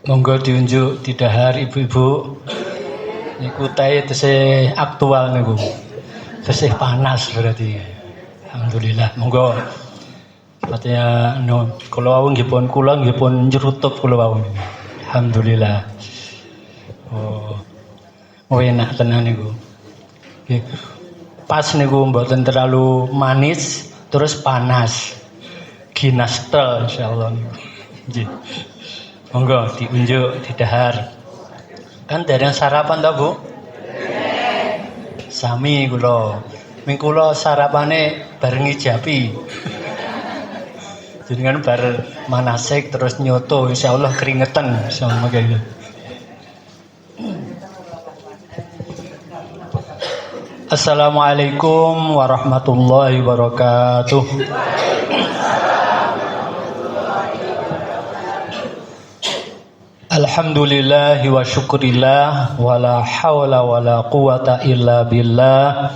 Monggo diunjuk di dahar ibu-ibu. Niku teh tesih aktual niku. Tesih panas berarti. Alhamdulillah. Monggo. Katanya kula wau nggih pun nyrutup kula wau. Alhamdulillah. Oh enak tenan niku. Nggih. Pas niku mboten terlalu manis terus panas. Ginastel insyaallah niku. Nggih. Monggo diunjuk di dahar. Kan dereng sarapan ta, Bu? Sami kula. Ming kula sarapane bareng ijapi. Jenengan bar manasik terus nyoto insyaallah keringetan sama kaya. Assalamualaikum warahmatullahi wabarakatuh. Alhamdulillah wa syukurillah wa la hawla wa la quwata illa billah.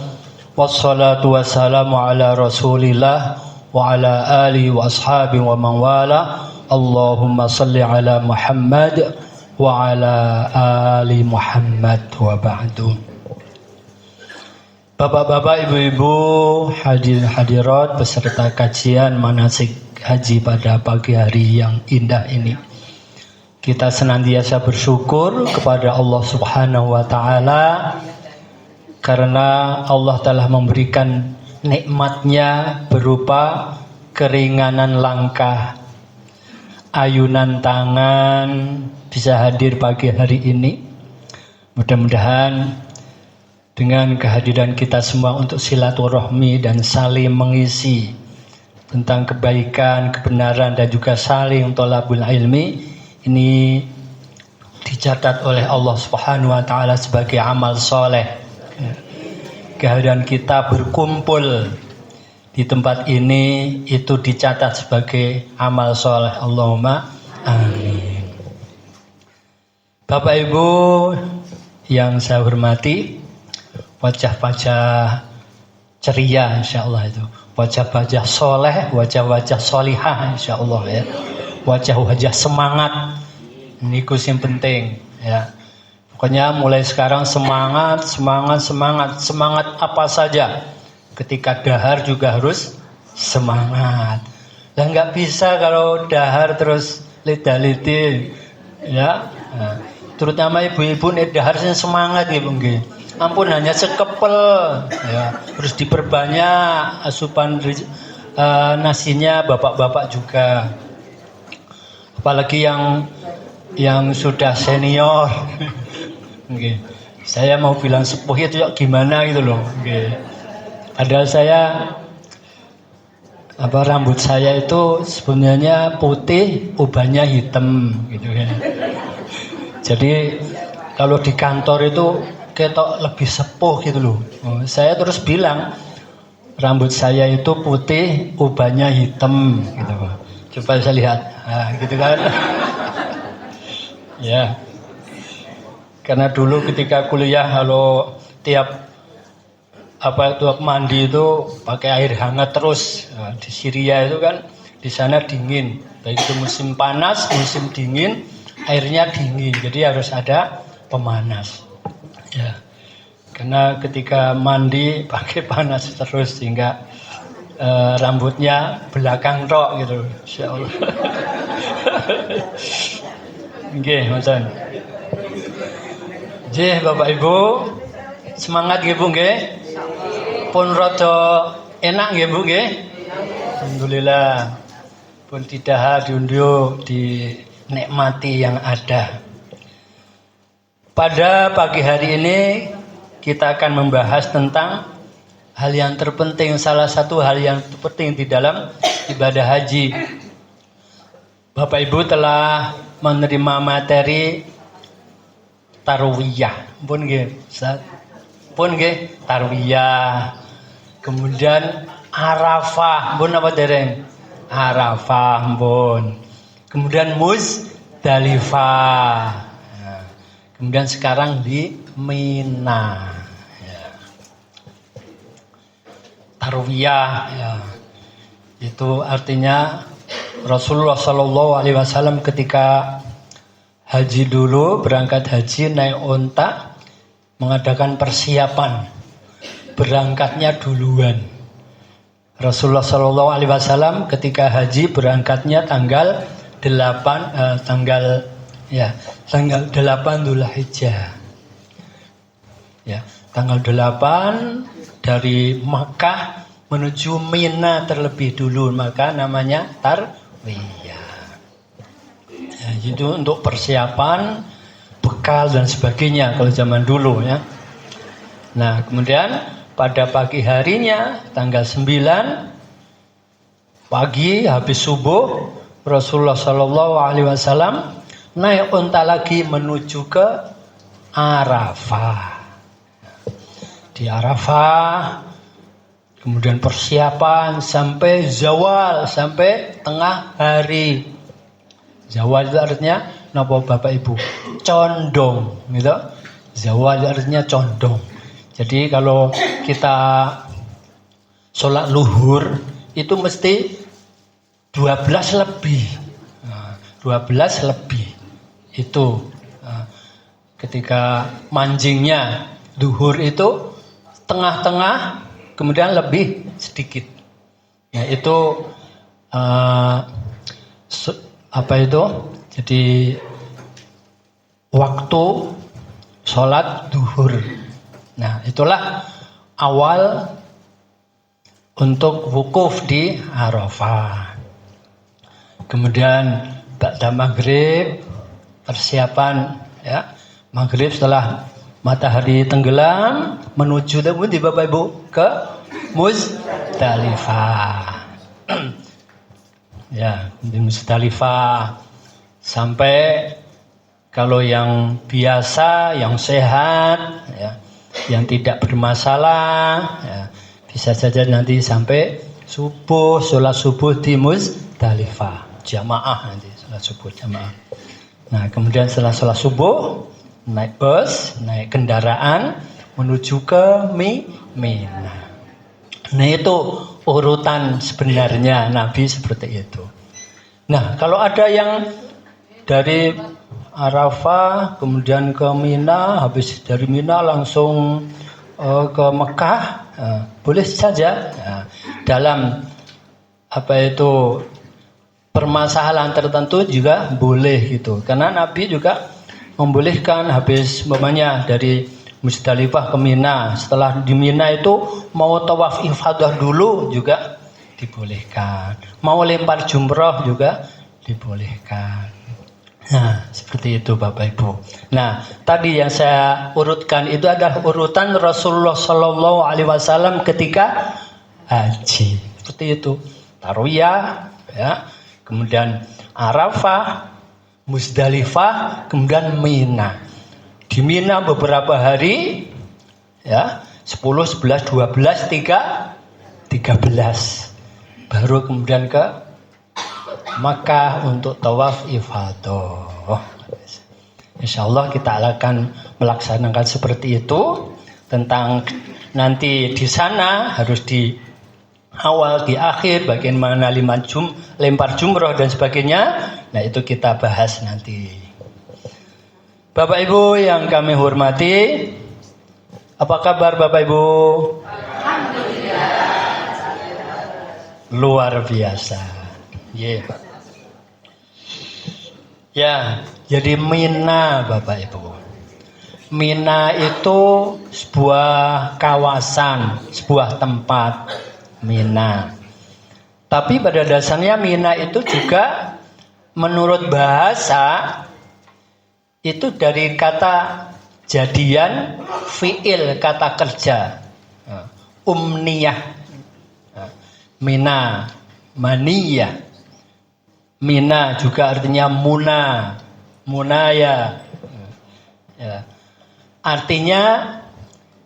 Wassalatu wassalamu ala rasulillah wa ala alihi wa ashabi wa man wala. Allahumma salli ala Muhammad wa ala ali Muhammad wa ba'du. Bapak-bapak, ibu-ibu, hadirat beserta kajian manasik haji pada pagi hari yang indah ini. Kita senantiasa bersyukur kepada Allah Subhanahu wa taala karena Allah telah memberikan nikmatnya berupa keringanan langkah, ayunan tangan bisa hadir pagi hari ini. Mudah-mudahan dengan kehadiran kita semua untuk silaturahmi dan saling mengisi tentang kebaikan, kebenaran dan juga saling thalabul ilmi, ini dicatat oleh Allah Subhanahu wa taala sebagai amal soleh. Kehadiran kita berkumpul di tempat ini itu dicatat sebagai amal soleh. Allahumma amin. Bapak Ibu yang saya hormati, wajah-wajah ceria insyaallah itu, wajah-wajah soleh, wajah-wajah solihah insyaallah ya. Wajah-wajah semangat niku sing penting ya. Pokoknya mulai sekarang semangat apa saja. Ketika dahar juga harus semangat. Lah nggak bisa kalau dahar terus lidah-lidih ya. Nah, terutama ibu-ibu nek dahar sing semangat nggih nggih. Ampun hanya sekepel ya. Terus diperbanyak asupan nasinya bapak-bapak juga. Apalagi yang sudah senior. Okay. Saya mau bilang sepuh itu gimana gitu loh. Okay. Padahal saya rambut saya itu sebenarnya putih, ubannya hitam gitu ya. Jadi kalau di kantor itu ketok lebih sepuh gitu loh. Saya terus bilang rambut saya itu putih, ubannya hitam gitu. Coba saya lihat, nah, gitu kan? Ya, karena dulu ketika kuliah kalau tiap mandi itu pakai air hangat terus. Nah, di Syria itu kan di sana dingin, baik itu musim panas, musim dingin, airnya dingin, jadi harus ada pemanas. Ya, karena ketika mandi pakai panas terus sehingga rambutnya belakang tok gitu, insyaallah. Nggih, ngoten. Nggih, Bapak Ibu, semangat nggih Bu nggih. Pun rada enak nggih Bu nggih. Alhamdulillah. Pun didahar diunjuk dinikmati yang ada. Pada pagi hari ini kita akan membahas tentang hal yang terpenting, salah satu hal yang terpenting di dalam ibadah haji. Bapak Ibu telah menerima materi tarwiyah. Pun nggih, pun nggih tarwiyah. Kemudian Arafah, pun apa dereng? Arafah, pun. Kemudian Musdalifah. Nah, kemudian sekarang di Mina. Ya. Tarwiyah. Ya. Itu artinya Rasulullah Shallallahu Alaihi Wasallam ketika haji dulu, berangkat haji naik onta, mengadakan persiapan berangkatnya duluan. Rasulullah Shallallahu Alaihi Wasallam ketika haji berangkatnya tanggal 8 Dzulhijjah. Ya, tanggal 8 dari Makkah menuju Mina terlebih dulu, maka namanya tarwiyah. Ya, itu untuk persiapan bekal dan sebagainya kalau zaman dulu ya. Nah, kemudian pada pagi harinya tanggal 9 pagi habis subuh Rasulullah Shallallahu Alaihi Wasallam naik unta lagi menuju ke Arafah. Di Arafah kemudian persiapan sampai zawal, sampai tengah hari. Zawal itu artinya napa Bapak Ibu? Condong, gitu. Zawal itu artinya condong. Jadi kalau kita sholat luhur itu mesti 12 lebih. Nah, 12 lebih. Itu ketika mancingnya duhur itu tengah-tengah, kemudian lebih sedikit. Ya itu apa itu? Jadi waktu sholat duhur. Nah itulah awal untuk wukuf di Arafah. Kemudian ba'da maghrib persiapan ya maghrib setelah matahari tenggelam menuju di Bapak Ibu ke Musdalifah. Ya, di Musdalifah sampai kalau yang biasa, yang sehat, ya, yang tidak bermasalah, ya, bisa saja nanti sampai subuh, sholat subuh di Musdalifah, jamaah nanti sholat subuh jamaah. Nah, kemudian setelah sholat subuh naik bus, naik kendaraan menuju ke Mina. Nah itu urutan sebenarnya Nabi seperti itu. Nah kalau ada yang dari Arafah kemudian ke Mina, habis dari Mina langsung ke Mekah, boleh saja dalam apa itu permasalahan tertentu juga boleh gitu. Karena Nabi juga membolehkan habis umpamanya dari Musdalifah ke Mina, setelah di Mina itu mau tawaf ifadah dulu juga dibolehkan, mau lempar jumroh juga dibolehkan. Nah seperti itu Bapak Ibu. Nah tadi yang saya urutkan itu adalah urutan Rasulullah Shallallahu Alaihi Wasallam ketika haji. Seperti itu, tarwiyah, ya, kemudian Arafah, Musdalifah, kemudian Mina. Di Mina beberapa hari, ya, 10, 11, 12, 13. Baru kemudian ke Makkah untuk tawaf ifadah. Insya Allah kita akan melaksanakan seperti itu. Tentang nanti di sana harus di awal, di akhir, bagaimana lempar jumroh dan sebagainya. Nah itu kita bahas nanti. Bapak Ibu yang kami hormati, apa kabar Bapak Ibu? Alhamdulillah. Luar biasa. Yeah. Ya, jadi Mina Bapak Ibu. Mina itu sebuah kawasan, sebuah tempat Mina. Tapi pada dasarnya Mina itu juga menurut bahasa itu dari kata jadian fiil, kata kerja, umniyah, Mina, maniyah. Mina juga artinya muna, munaya, ya. Artinya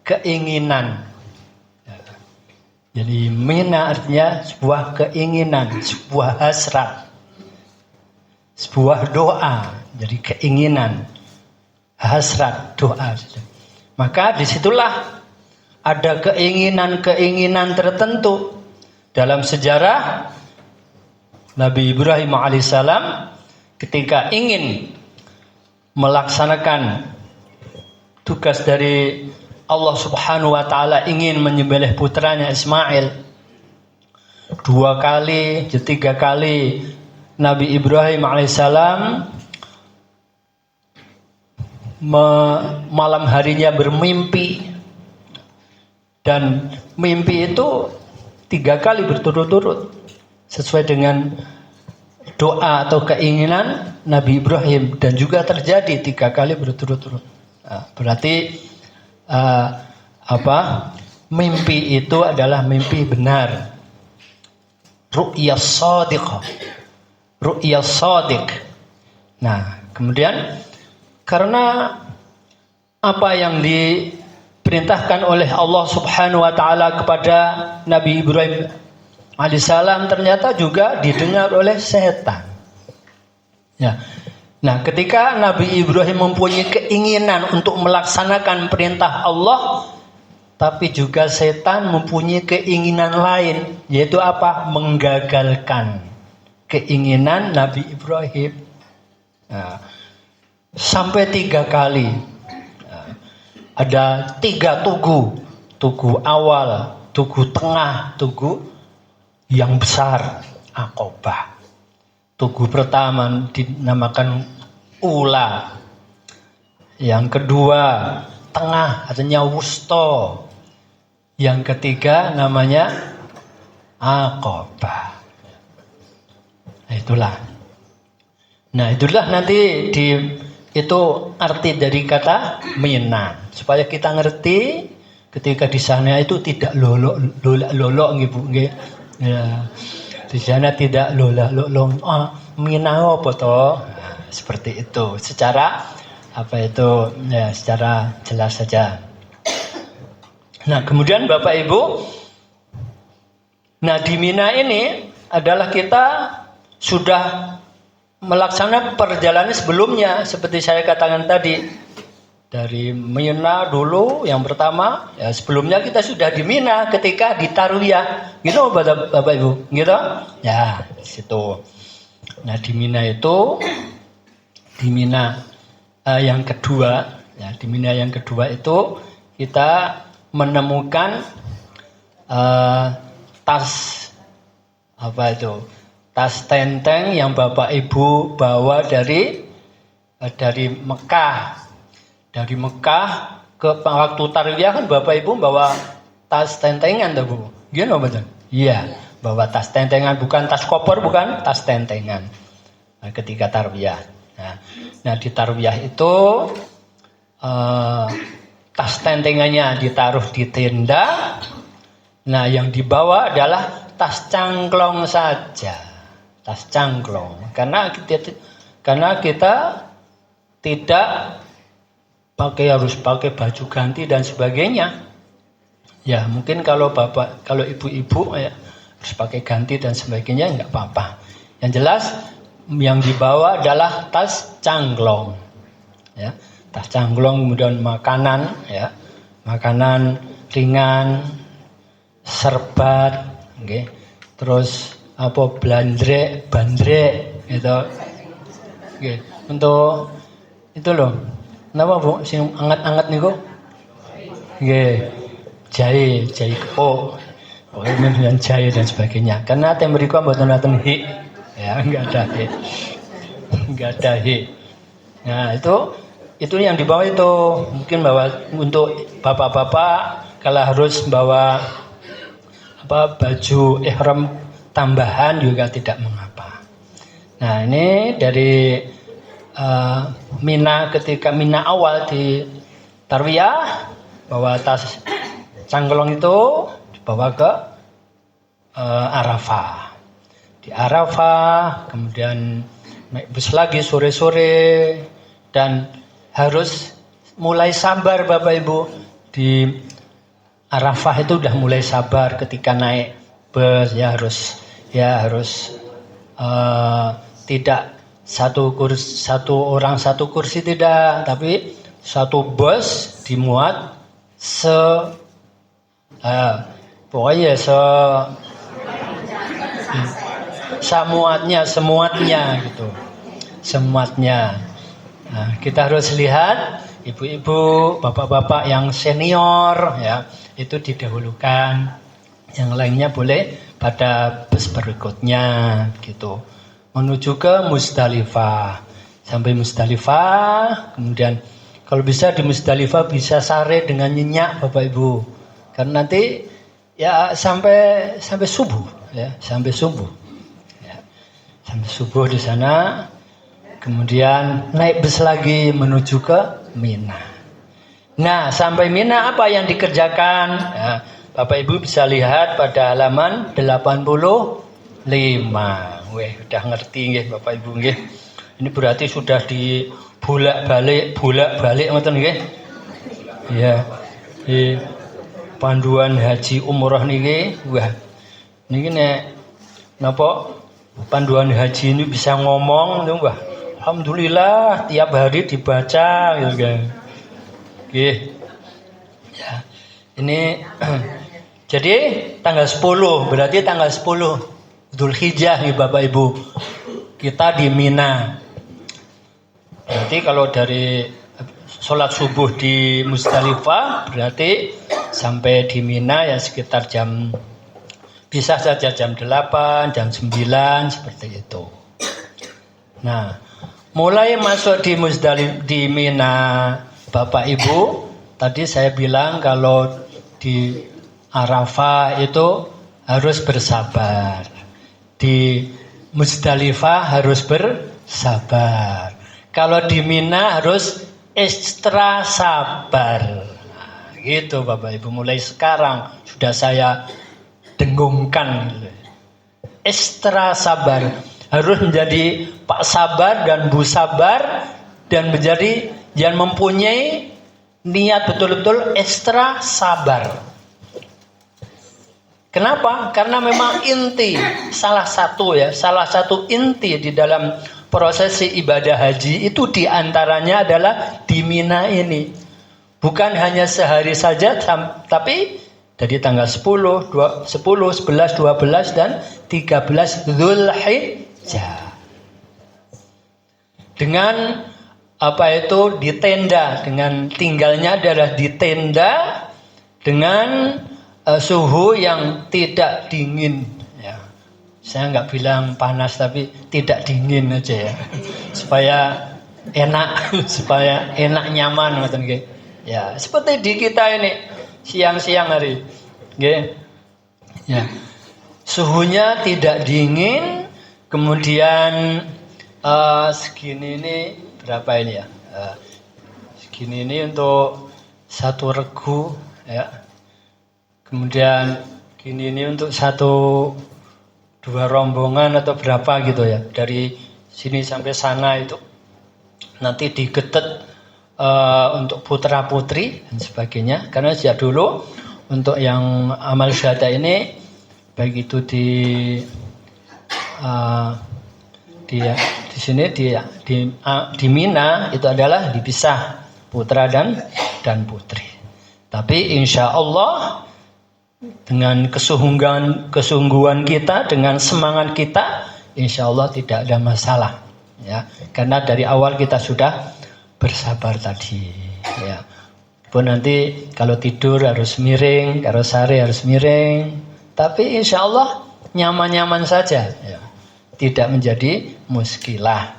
keinginan. Jadi Mina artinya sebuah keinginan, sebuah hasrat, sebuah doa. jadi keinginan, hasrat, doa. Maka disitulah ada keinginan-keinginan tertentu dalam sejarah Nabi Ibrahim alaihissalam ketika ingin melaksanakan tugas dari Allah Subhanahu wa taala, ingin menyembelih putranya Ismail. 2 kali, 3 kali Nabi Ibrahim alaihissalam malam harinya bermimpi, dan mimpi itu 3 kali berturut-turut sesuai dengan doa atau keinginan Nabi Ibrahim, dan juga terjadi 3 kali berturut-turut. Berarti mimpi itu adalah mimpi benar, ru'ya shadiq. Nah, kemudian karena apa yang diperintahkan oleh Allah Subhanahu wa taala kepada Nabi Ibrahim alaihissalam ternyata juga didengar oleh setan. Ya. Nah, ketika Nabi Ibrahim mempunyai keinginan untuk melaksanakan perintah Allah, tapi juga setan mempunyai keinginan lain, yaitu apa? Menggagalkan keinginan Nabi Ibrahim. Nah, sampai 3 kali. Nah, ada 3 tugu. Tugu awal, tugu tengah, tugu yang besar, Aqabah. Tugu pertama dinamakan Ula. Yang kedua tengah, artinya wusto. Yang ketiga namanya Aqabah. Nah itulah nanti itu arti dari kata Mina, supaya kita ngerti ketika di sana itu tidak lolok gitu, ya. Di sana tidak lolok Mina apa toh? Nah, seperti itu. Secara secara jelas saja. Nah, kemudian Bapak Ibu, nah di Mina ini adalah kita sudah melaksanakan perjalanan sebelumnya, seperti saya katakan tadi. Dari Mina dulu yang pertama, ya sebelumnya kita sudah di Mina ketika di Tarwiyah, gitu Bapak Ibu, gitu? Ya, di situ. Nah, di Mina itu, yang kedua, ya di Mina yang kedua itu kita menemukan tas tas tenteng yang Bapak Ibu bawa dari Mekah. Dari Mekah ke waktu Tarwiyah kan Bapak Ibu bawa tas tentengan, Bu. Gimana betul? Iya, bawa tas tentengan, bukan tas koper, bukan tas tentengan. Nah, ketika Tarwiyah. Nah di Tarwiyah itu tas tentengannya ditaruh di tenda. Nah, yang dibawa adalah tas cangklong saja. Tas cangklong. Karena kita tidak harus pakai baju ganti dan sebagainya. Ya, mungkin kalau ibu-ibu ya harus pakai ganti dan sebagainya enggak apa-apa. Yang jelas yang dibawa adalah tas cangklong. Ya, tas cangklong, kemudian makanan ya. Makanan ringan, serbat, okay. Terus bandrek gitu. Okay. Untuk itu loh. Kenapa Bu? Sing anget-anget niku? Nggih. Jahe kepok. Kemudian jahe dan sebagainya. Karena teh mriku mboten wonten hik. Ya, enggak ada hik. Enggak ada hik. Nah, itu yang dibawa itu. Mungkin bawa untuk bapak-bapak kalau harus bawa baju ihram tambahan juga tidak mengapa. Nah, ini dari Mina, ketika Mina awal di Tarwiyah, bawa tas cangklong itu dibawa ke Arafah. Di Arafah kemudian naik bus lagi sore-sore, dan harus mulai sabar Bapak Ibu. Di Arafah itu udah mulai sabar ketika naik bus, ya harus tidak satu orang satu kursi tidak, tapi satu bus dimuat pokoknya semuatnya gitu, semuatnya. Nah, kita harus lihat ibu-ibu, bapak-bapak yang senior ya, itu didahulukan, yang lainnya boleh pada bus berikutnya gitu. Menuju ke Musdalifah. Sampai Musdalifah, kemudian kalau bisa di Musdalifah bisa sare dengan nyenyak Bapak Ibu. Karena nanti ya sampai subuh ya, sampai subuh. Ya. Sampai subuh di sana. Kemudian naik bus lagi menuju ke Mina. Nah, sampai Mina apa yang dikerjakan? Ya, Bapak Ibu bisa lihat pada halaman 85. Weh, udah ngerti nggih Bapak Ibu nggih. Ini berarti sudah bolak-balik ngoten nggih. Ya. Di panduan haji umroh niki, wah. Niki nek napa panduan haji ini bisa ngomong niku wah. Alhamdulillah tiap hari dibaca gitu kan. Nggih. Ya. Ini jadi tanggal 10, berarti tanggal 10 Dzulhijjah nih Bapak Ibu. Kita di Mina. Berarti kalau dari sholat subuh di Musdalifah berarti sampai di Mina ya sekitar bisa saja jam 8, jam 9 seperti itu. Nah, mulai masuk di Mina Bapak Ibu, tadi saya bilang kalau di Arafah itu harus bersabar. Di Musdalifah harus bersabar. Kalau di Mina harus ekstra sabar. Nah, gitu Bapak Ibu, mulai sekarang sudah saya dengungkan. Ekstra sabar. Harus menjadi Pak Sabar dan Bu Sabar dan menjadi yang mempunyai niat betul-betul ekstra sabar. Kenapa? Karena memang inti salah satu inti di dalam prosesi ibadah haji itu diantaranya adalah di Mina ini. Bukan hanya sehari saja, tapi dari tanggal 10, 11, 12 dan 13 Dzulhijjah. Dengan di tenda, dengan tinggalnya adalah di tenda dengan suhu yang tidak dingin ya. Saya nggak bilang panas tapi tidak dingin aja ya. Supaya enak nyaman ngoten nggih. Ya, seperti di kita ini siang-siang hari. Nggih. Ya. Suhunya tidak dingin, kemudian segini ini berapa ini ya? Segini ini untuk satu regu ya. Kemudian gini ini untuk 1-2 rombongan atau berapa gitu ya. Dari sini sampai sana itu nanti digetet untuk putra putri dan sebagainya. Karena sejak dulu untuk yang amal syahadah ini baik itu di sini di Mina itu adalah dipisah putra dan putri. Tapi insya Allah dengan kesungguhan kita, dengan semangat kita, insya Allah tidak ada masalah. Ya, karena dari awal kita sudah bersabar tadi. Ya, pun nanti kalau tidur harus miring, kalau sare harus miring. Tapi insya Allah nyaman-nyaman saja. Ya, tidak menjadi muskilah.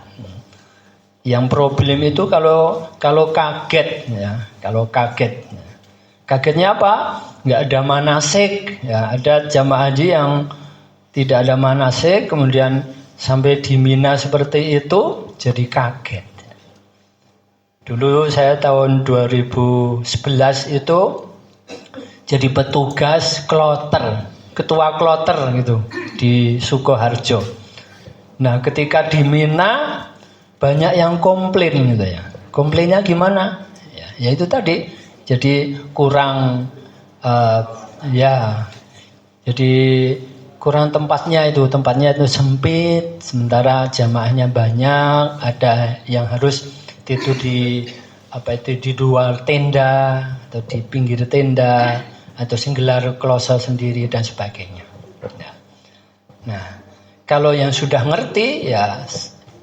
Yang problem itu kalau kaget, ya, kalau kaget. Kagetnya apa? Nggak ada manasik. Ya, ada jamaah haji yang tidak ada manasik, kemudian sampai di Mina seperti itu, jadi kaget. Dulu saya tahun 2011 itu jadi petugas kloter, ketua kloter gitu di Sukoharjo. Nah, ketika di Mina banyak yang komplain gitu ya. Komplainnya gimana? Ya itu tadi. Jadi kurang kurang tempatnya itu sempit, sementara jamaahnya banyak, ada yang harus itu di di luar tenda atau di pinggir tenda atau singgelar kloso sendiri dan sebagainya. Nah, kalau yang sudah ngerti ya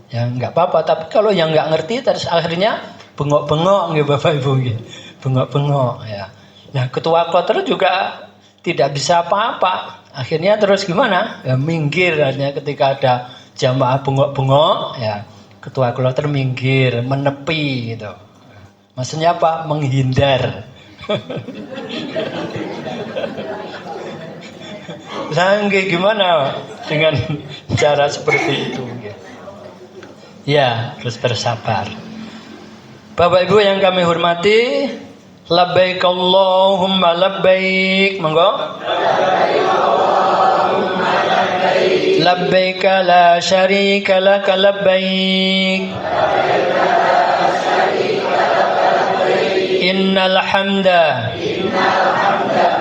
nggak apa-apa, tapi kalau yang nggak ngerti terus akhirnya bengok-bengok gitu Bapak Ibu gitu. Bengok-bengok ya. Nah, ketua kloter juga tidak bisa apa-apa. Akhirnya terus gimana? Ya minggir, artinya ketika ada jamaah bengok-bengok ya ketua kloter minggir, menepi gitu. Maksudnya apa? Menghindar. Sangge gimana dengan cara seperti itu? Ya, terus bersabar. Bapak Ibu yang kami hormati, labbaik Allahumma labbaik, monggo. Labbaik la syarika lak labbaik. Innal hamda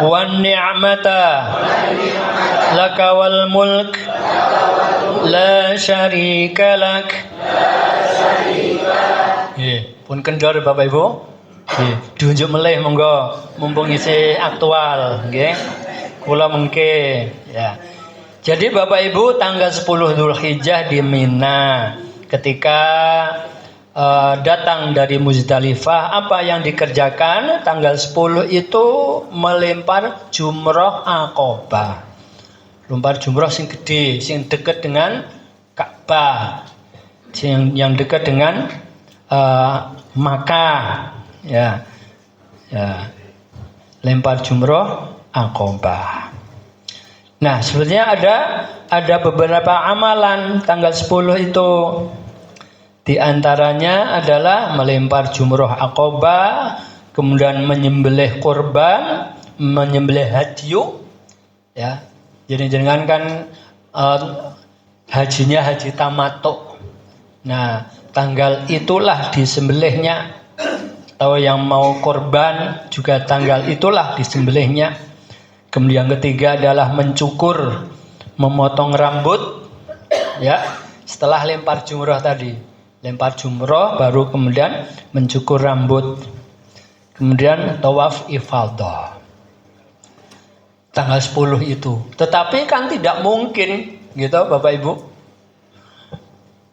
wan ni'mata laka wal mulk la syarika lak. Pun kendor Bapak Ibu. Diunjuk melih monggo mumpung isih aktual nggih. Kula mengke ya. Jadi Bapak Ibu tanggal 10 Dzulhijjah di Mina ketika datang dari Muzdalifah, apa yang dikerjakan tanggal 10 itu melempar jumroh Aqobah. Lempar jumroh sing gede, sing dekat dengan Ka'bah, yang dekat dengan Makkah ya. Lempar jumroh Aqobah. Nah, sebenarnya ada beberapa amalan tanggal 10 itu. Di antaranya adalah melempar jumroh Aqobah, kemudian menyembelih kurban, menyembelih hadyu ya. Jadi jangan kan hajinya haji tamattu. Nah, tanggal itulah disembelihnya. Atau yang mau kurban juga tanggal itulah disembelihnya. Kemudian ketiga adalah mencukur, memotong rambut ya. Setelah lempar jumroh tadi. Lempar jumroh baru kemudian mencukur rambut. Kemudian tawaf ifadah. Tanggal 10 itu. Tetapi kan tidak mungkin gitu Bapak Ibu.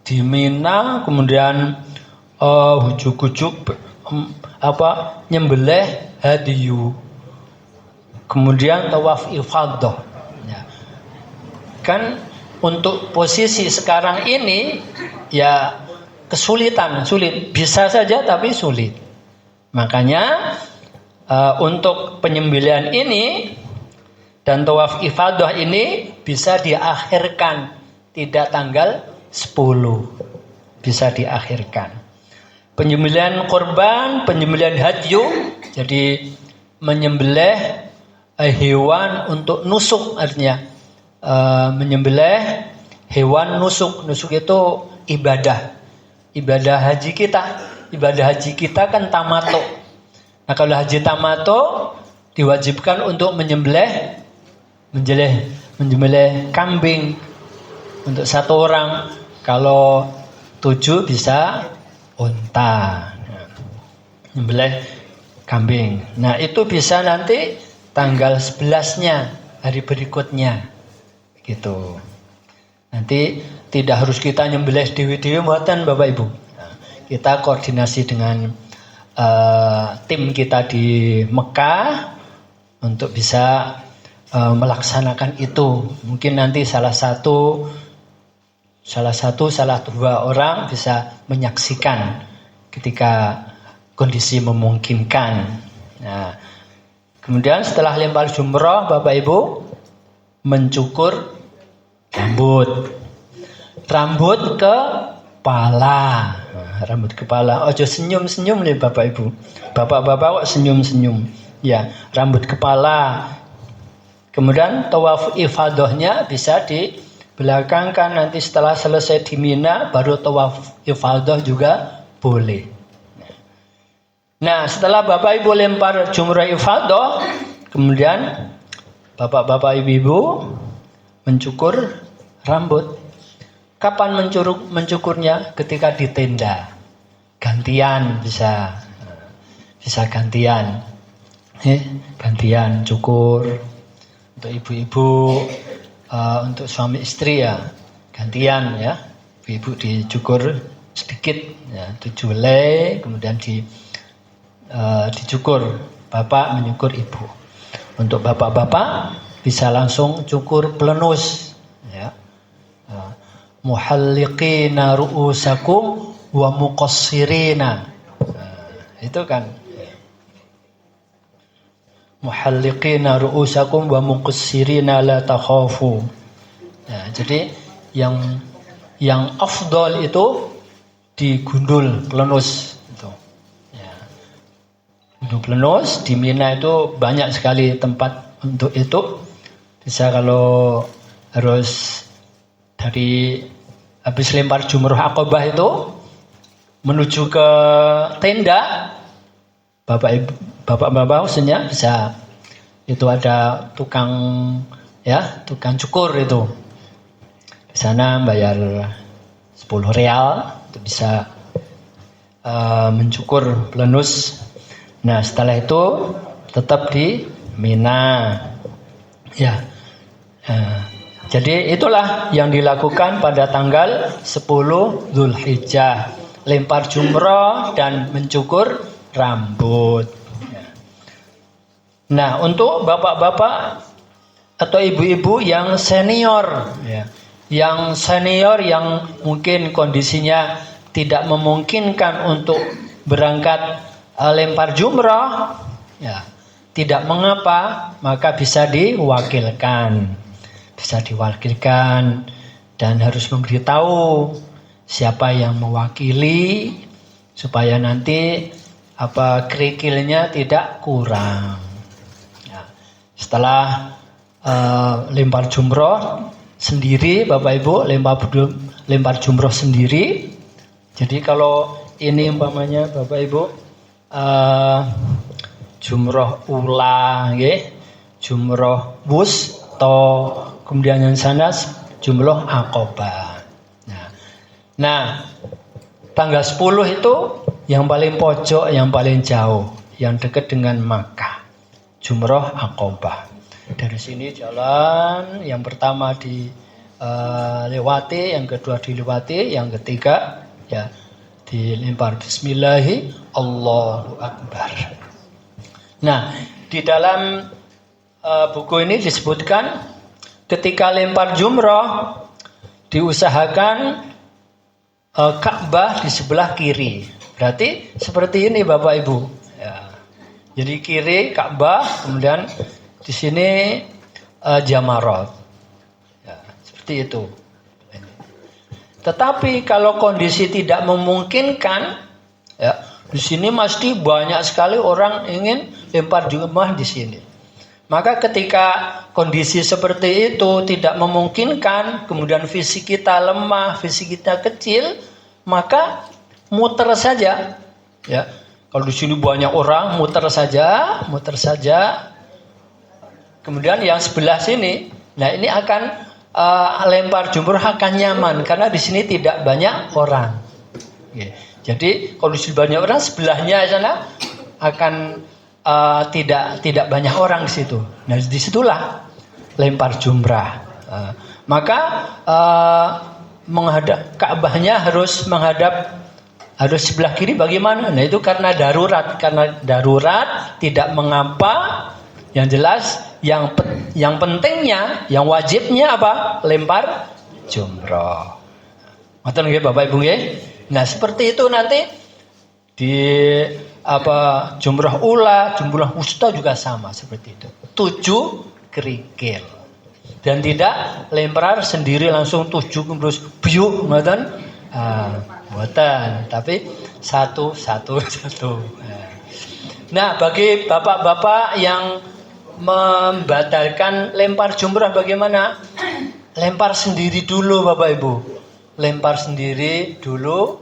Di Mina kemudian ujuk-ujuk nyembelih hadyu. Kemudian tawaf ifadah. Ya. Kan untuk posisi sekarang ini ya sulit, bisa saja tapi sulit. Makanya untuk penyembelihan ini dan tawaf ifadah ini bisa diakhirkan, tidak tanggal 10, bisa diakhirkan. Penyembelihan kurban, penyembelihan hadyu, jadi menyembelih hewan untuk nusuk, artinya menyembelih hewan nusuk. Nusuk itu ibadah haji kita. Ibadah haji kita kan tamattu. Nah, kalau haji tamattu diwajibkan untuk menyembelih kambing untuk satu orang. Kalau 7 bisa unta. Menyembelih kambing. Nah, itu bisa nanti tanggal 11-nya, hari berikutnya. Gitu. Nanti tidak harus kita nyembelih dewi-dewi mboten Bapak Ibu. Nah, kita koordinasi dengan tim kita di Mekah untuk bisa melaksanakan itu. Mungkin nanti salah dua orang bisa menyaksikan ketika kondisi memungkinkan. Nah, kemudian setelah lempar jumroh Bapak Ibu mencukur rambut kepala. Rambut kepala. Ojo senyum-senyum nih Bapak Ibu. Bapak-bapak kok senyum-senyum. Ya, rambut kepala. Kemudian tawaf ifadahnya bisa dibelakangkan, nanti setelah selesai di Mina baru tawaf ifadah juga boleh. Nah, setelah Bapak Ibu lempar jumrah ifadah, kemudian Bapak-bapak Ibu-ibu mencukur rambut. Kapan mencukurnya? Ketika di tenda. Gantian bisa gantian. Gantian cukur. Untuk ibu-ibu, untuk suami istri ya gantian ya. Ibu dicukur sedikit ya, 7 helai, kemudian dicukur. Bapak menyukur ibu. Untuk bapak-bapak bisa langsung cukur pelenus ya. Muhalliqina ru'usakum wa muqassirina. Itu kan muhalliqina ru'usakum wa muqassirina la takhafu. Ya, jadi yang afdal itu digundul pelenus itu. Ya. Gundul pelenus di Mina itu banyak sekali tempat untuk itu. Bisa kalau harus dari habis lempar jumrah Aqabah itu menuju ke tenda, bapak maksudnya bisa, itu ada tukang cukur itu. Di sana bayar 10 real itu bisa mencukur pelenus. Nah, setelah itu tetap di Mina. Ya. Jadi itulah yang dilakukan pada tanggal 10 Zulhijjah. Lempar jumrah dan mencukur rambut. Nah, untuk bapak-bapak atau ibu-ibu yang senior ya, yang mungkin kondisinya tidak memungkinkan untuk berangkat lempar jumrah ya, tidak mengapa, maka bisa diwakilkan dan harus memberitahu siapa yang mewakili supaya nanti kerikilnya tidak kurang. Ya. Setelah lempar jumroh sendiri, Bapak Ibu lempar jumroh sendiri. Jadi kalau ini umpamanya Bapak Ibu jumroh ula, jumroh wusta, kemudian yang sana jumroh Aqabah. Nah, tanggal 10 itu yang paling pojok, yang paling jauh, yang dekat dengan Makkah, jumroh Aqabah. Dari sini jalan, yang pertama dilewati, yang kedua dilewati, yang ketiga ya dilempar Bismillahi Allahu Akbar. Nah, di dalam buku ini disebutkan ketika lempar jumroh diusahakan Ka'bah di sebelah kiri. Berarti seperti ini Bapak Ibu. Ya. Jadi kiri Ka'bah, kemudian di sini Jamarot. Ya, seperti itu. Tetapi kalau kondisi tidak memungkinkan, ya, di sini mesti banyak sekali orang ingin lempar jumrah di sini. Maka ketika kondisi seperti itu tidak memungkinkan, kemudian fisik kita lemah, fisik kita kecil, maka muter saja. Ya, kalau di sini banyak orang, muter saja. Kemudian yang sebelah sini, nah ini akan lempar jumrah akan nyaman karena di sini tidak banyak orang. Ya, jadi kalau di sini banyak orang, sebelahnya sana akan tidak banyak orang di situ. Nah, disitulah lempar jumrah. Maka menghadap Ka'bahnya harus sebelah kiri. Bagaimana? Nah, itu karena darurat. Karena darurat tidak mengapa. Yang jelas, yang pentingnya, yang wajibnya apa? Lempar jumrah. Ngoten nggih Bapak Ibu nggih? Nah, seperti itu nanti di jumrah ula, jumrah wusta juga sama seperti itu. 7 kerikil. Dan tidak lempar sendiri langsung 7 terus biuk, ngoten. Mboten, tapi satu. Nah, bagi bapak-bapak yang membatalkan lempar jumrah bagaimana? Lempar sendiri dulu Bapak Ibu. Lempar sendiri dulu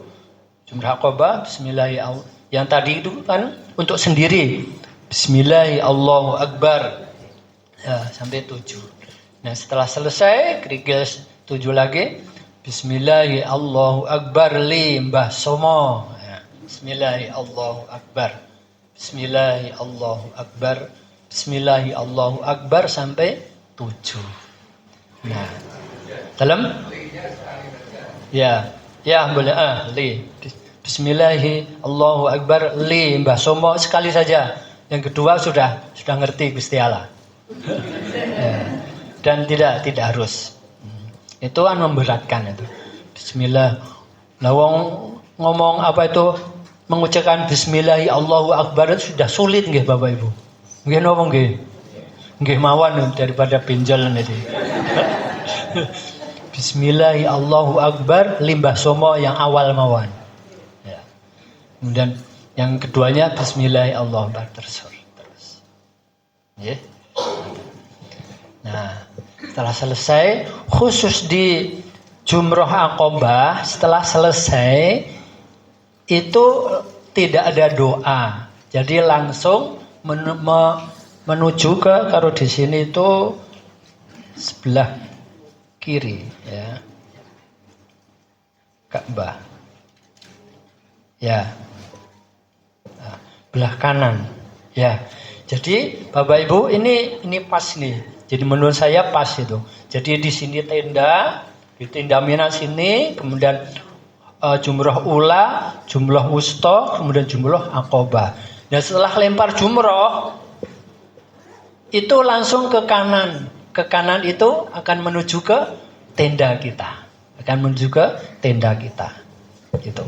jumrah Aqabah, bismillahirrahmanirrahim. Yang tadi itu kan untuk sendiri. Bismillahirrahmanirrahim, Allahu Akbar. Ya, sampai 7. Nah, setelah selesai kerikil 7 lagi. Bismillahi Allahu Akbar li Mbah Somo. Ya. Bismillahi Allahu Akbar. Bismillahi Allahu Akbar. Bismillahi Allahu Akbar sampai 7. Nah, dalam ya, ya boleh li. Bismillahi Allahu Akbar li Mbah Somo sekali saja. Yang kedua sudah ngerti Gusti Allah. Ya. Dan tidak harus. Itu kan memberatkan itu. Bismillah. Lawang ngomong apa itu mengucapkan Bismillahi Allahu Akbar itu sudah sulit nggih Bapak Ibu. Nggih napa nggih? Nggih mawon daripada pinjalan itu. Bismillahi Allahu Akbar limbah somo yang awal mawon. Ya. Kemudian yang keduanya Bismillahi Allahu Akbar terus. Nggih. Nah, setelah selesai, khusus di Jumroh Aqobah, setelah selesai itu tidak ada doa. Jadi langsung menuju ke, kalau di sini itu sebelah kiri, ya, Ka'bah, ya, nah, belah kanan, ya. Jadi Bapak Ibu ini pas nih. Jadi menurut saya pas itu. Jadi di sini tenda, di tenda Mina sini, kemudian jumroh ula, jumroh wusta, kemudian jumroh Aqobah. Nah setelah lempar jumroh, itu langsung ke kanan. Ke kanan itu akan menuju ke tenda kita. Akan menuju ke tenda kita. Gitu.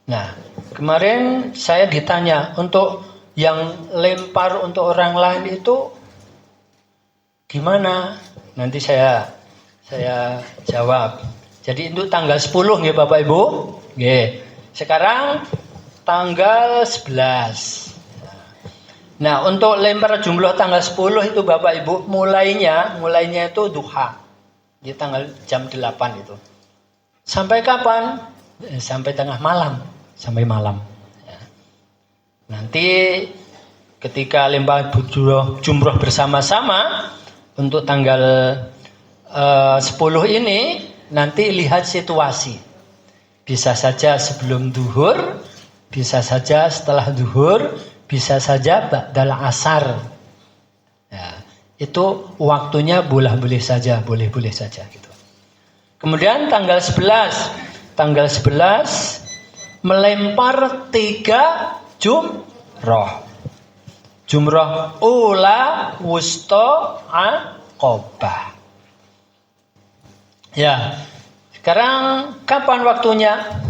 Nah, kemarin saya ditanya untuk yang lempar untuk orang lain itu gimana? Nanti saya jawab. Jadi itu tanggal 10 nggih Bapak Ibu. Nggih. Sekarang tanggal 11. Nah, untuk lempar jumlah tanggal 10 itu Bapak Ibu mulainya itu duha. Di tanggal jam 8 itu. Sampai kapan? Sampai tengah malam. Sampai malam. Ya. Nanti ketika lempar jumroh bersama-sama untuk tanggal 10 ini nanti lihat situasi. Bisa saja sebelum duhur, bisa saja setelah duhur, bisa saja ba'dal asar. Ya, itu waktunya boleh saja gitu. Kemudian tanggal 11 melempar 3 jumroh. Jumroh ula, wusta, aqobah. Ya. Sekarang kapan waktunya?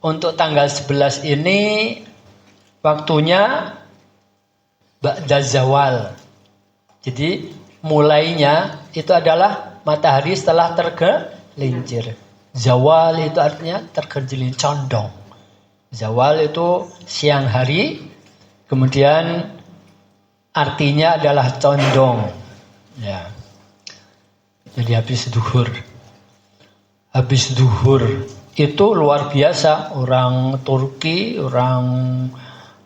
Untuk tanggal 11 ini waktunya ba'da zawal. Jadi mulainya itu adalah matahari setelah tergelincir. Zawal itu artinya tergelincir, condong. Zawal itu siang hari, kemudian artinya adalah condong. Ya. Jadi habis duhur. Habis duhur itu luar biasa. Orang Turki, orang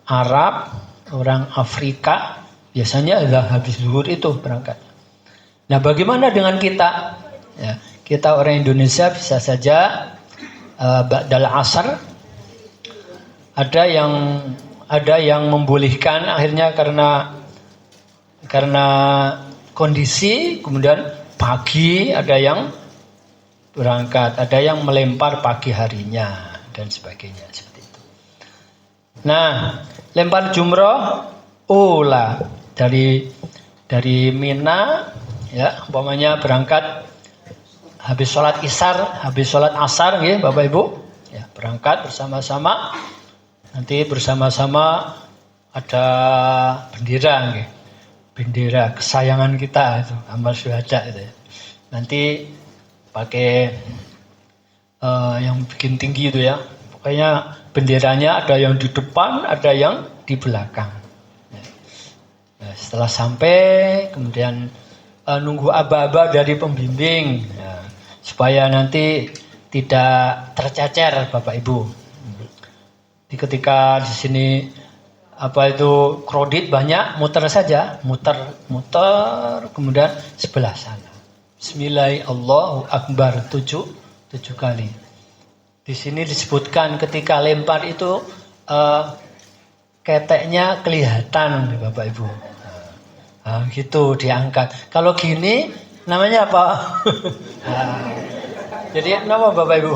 Arab, orang Afrika biasanya adalah habis duhur itu berangkat. Nah, bagaimana dengan kita? Ya. Kita orang Indonesia bisa saja ba'dal asar. Ada yang membolehkan akhirnya karena kondisi, kemudian pagi ada yang berangkat, ada yang melempar pagi harinya dan sebagainya seperti itu. Nah, lempar jumroh ula dari Mina, ya, umpamanya berangkat habis sholat asar, ya, Bapak Ibu, ya, berangkat bersama-sama. Nanti bersama-sama ada bendera, ya, bendera kesayangan kita itu, amal syuhada itu. Ya. Nanti pakai yang bikin tinggi itu ya. Pokoknya benderanya ada yang di depan, ada yang di belakang. Ya. Nah, setelah sampai kemudian nunggu aba-aba dari pembimbing. Ya. Supaya nanti tidak tercecer Bapak Ibu. Jadi ketika di sini apa itu kredit banyak, muter saja, muter, kemudian sebelah sana. Bismillahirrahmanirrahim, Allahu Akbar 7 kali. Di sini disebutkan ketika lempar itu keteknya kelihatan, Bapak Ibu. Nah, gitu diangkat. Kalau gini namanya apa? Nah, jadi nama Bapak Ibu?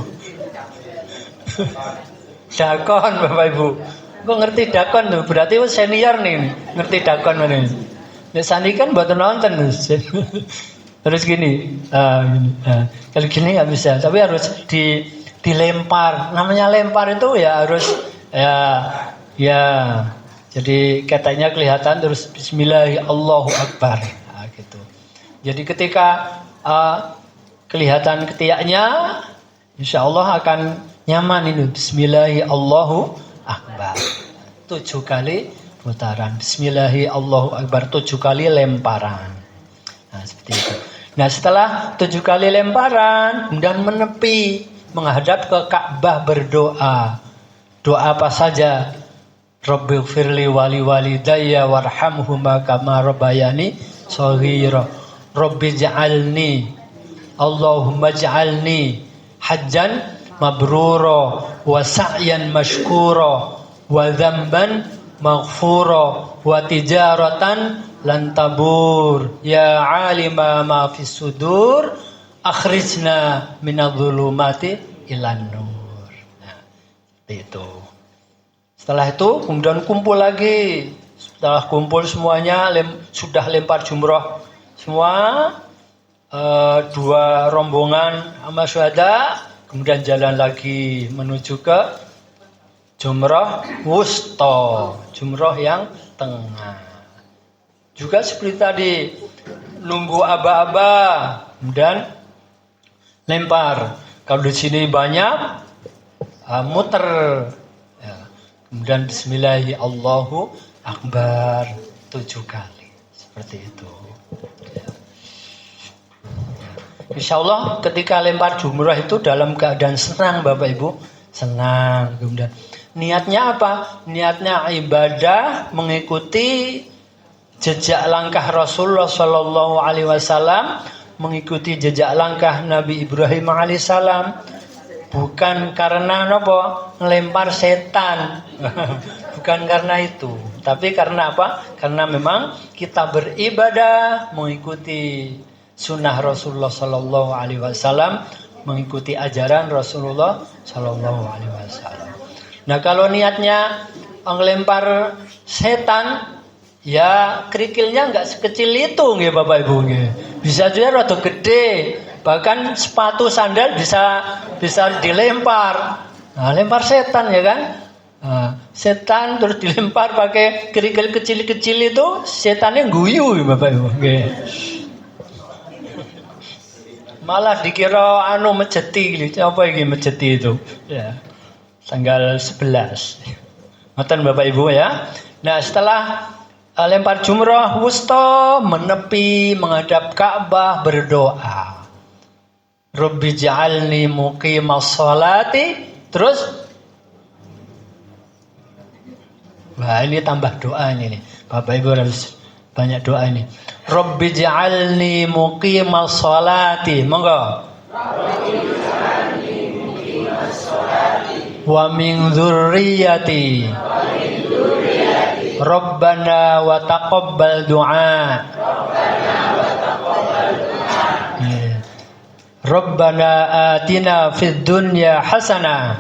Dakon, Bapak Ibu. Kok ngerti dakon tuh? Berarti senior nih, ngerti dakon mana? Ya sani kan buat nonton terus gini, kalau gini nggak bisa, tapi harus dilempar. Namanya lempar itu ya harus ya. Jadi katanya kelihatan terus Bismillahirrahmanirrahim, Allahu Akbar, nah, gitu. Jadi ketika kelihatan ketiaknya, insya Allah akan nyaman ini. Bismillahirrahmanirrahim, Allahu Akbar 7 kali putaran. Bismillahirrahmanirrahim, Allahu Akbar 7 kali lemparan. Nah seperti itu. Nah setelah 7 kali lemparan, kemudian menepi menghadap ke Ka'bah berdoa. Doa apa saja? Rabbighfirli wali walidayya warhamhuma kama rabbayani shaghira. Rabbi ja'alni, Allahumma ja'alni hajjan mabrura wa sa'yan mashkura wa dzamban maghfura wa tijaratan lan tabur ya alima ma fis sudur akhrijna minadh-dhulumati ilan nur. Nah, seperti itu. Setelah itu kemudian kumpul lagi. Setelah kumpul semuanya sudah lempar jumroh semua, 2 rombongan sama syuhada, kemudian jalan lagi menuju ke jumroh wusta, jumroh yang tengah. Juga seperti tadi, nunggu aba-aba, kemudian lempar. Kalau di sini banyak, muter. Kemudian Bismillahirrahmanirrahim, Allahu Akbar 7 kali. Seperti itu. Insya Allah ketika lempar jumrah itu dalam keadaan senang, Bapak Ibu. Senang. Kemudian niatnya apa? Niatnya ibadah, mengikuti jejak langkah Rasulullah Shallallahu Alaihi Wasallam, mengikuti jejak langkah Nabi Ibrahim Alaihissalam. Bukan karena apa? Lempar setan. Bukan karena itu. Tapi karena apa? Karena memang kita beribadah mengikuti sunnah Rasulullah Sallallahu Alaihi Wasallam, mengikuti ajaran Rasulullah Sallallahu Alaihi Wasallam. Nah kalau niatnya ngelempar setan, ya kerikilnya nggak sekecil itu, nggih Bapak Ibu, nggih. Bisa juga rada gede. Bahkan sepatu sandal bisa dilempar. Nah, lempar setan ya kan? Nah, setan terus dilempar pakai kerikil kecil-kecil itu, setannya guyu Bapak Ibu. Okay. Malah dikira mejeti gitu. Apa ini mejeti itu? Ya. Tanggal 11. Ngoten Bapak Ibu ya. Nah, setelah lempar jumrah wusta, menepi menghadap Ka'bah berdoa. Rabbi ja'alni muqimas sholati. Terus wah ini tambah doa ini nih. Bapak Ibu harus banyak doa ini. Rabbi ja'alni muqimas sholati. Monggo. Rabbi ja'alni muqimas sholati wa min dzurriyyati. Rabbana wa taqabbal du'a. Rabbana atina fid dunya hasanah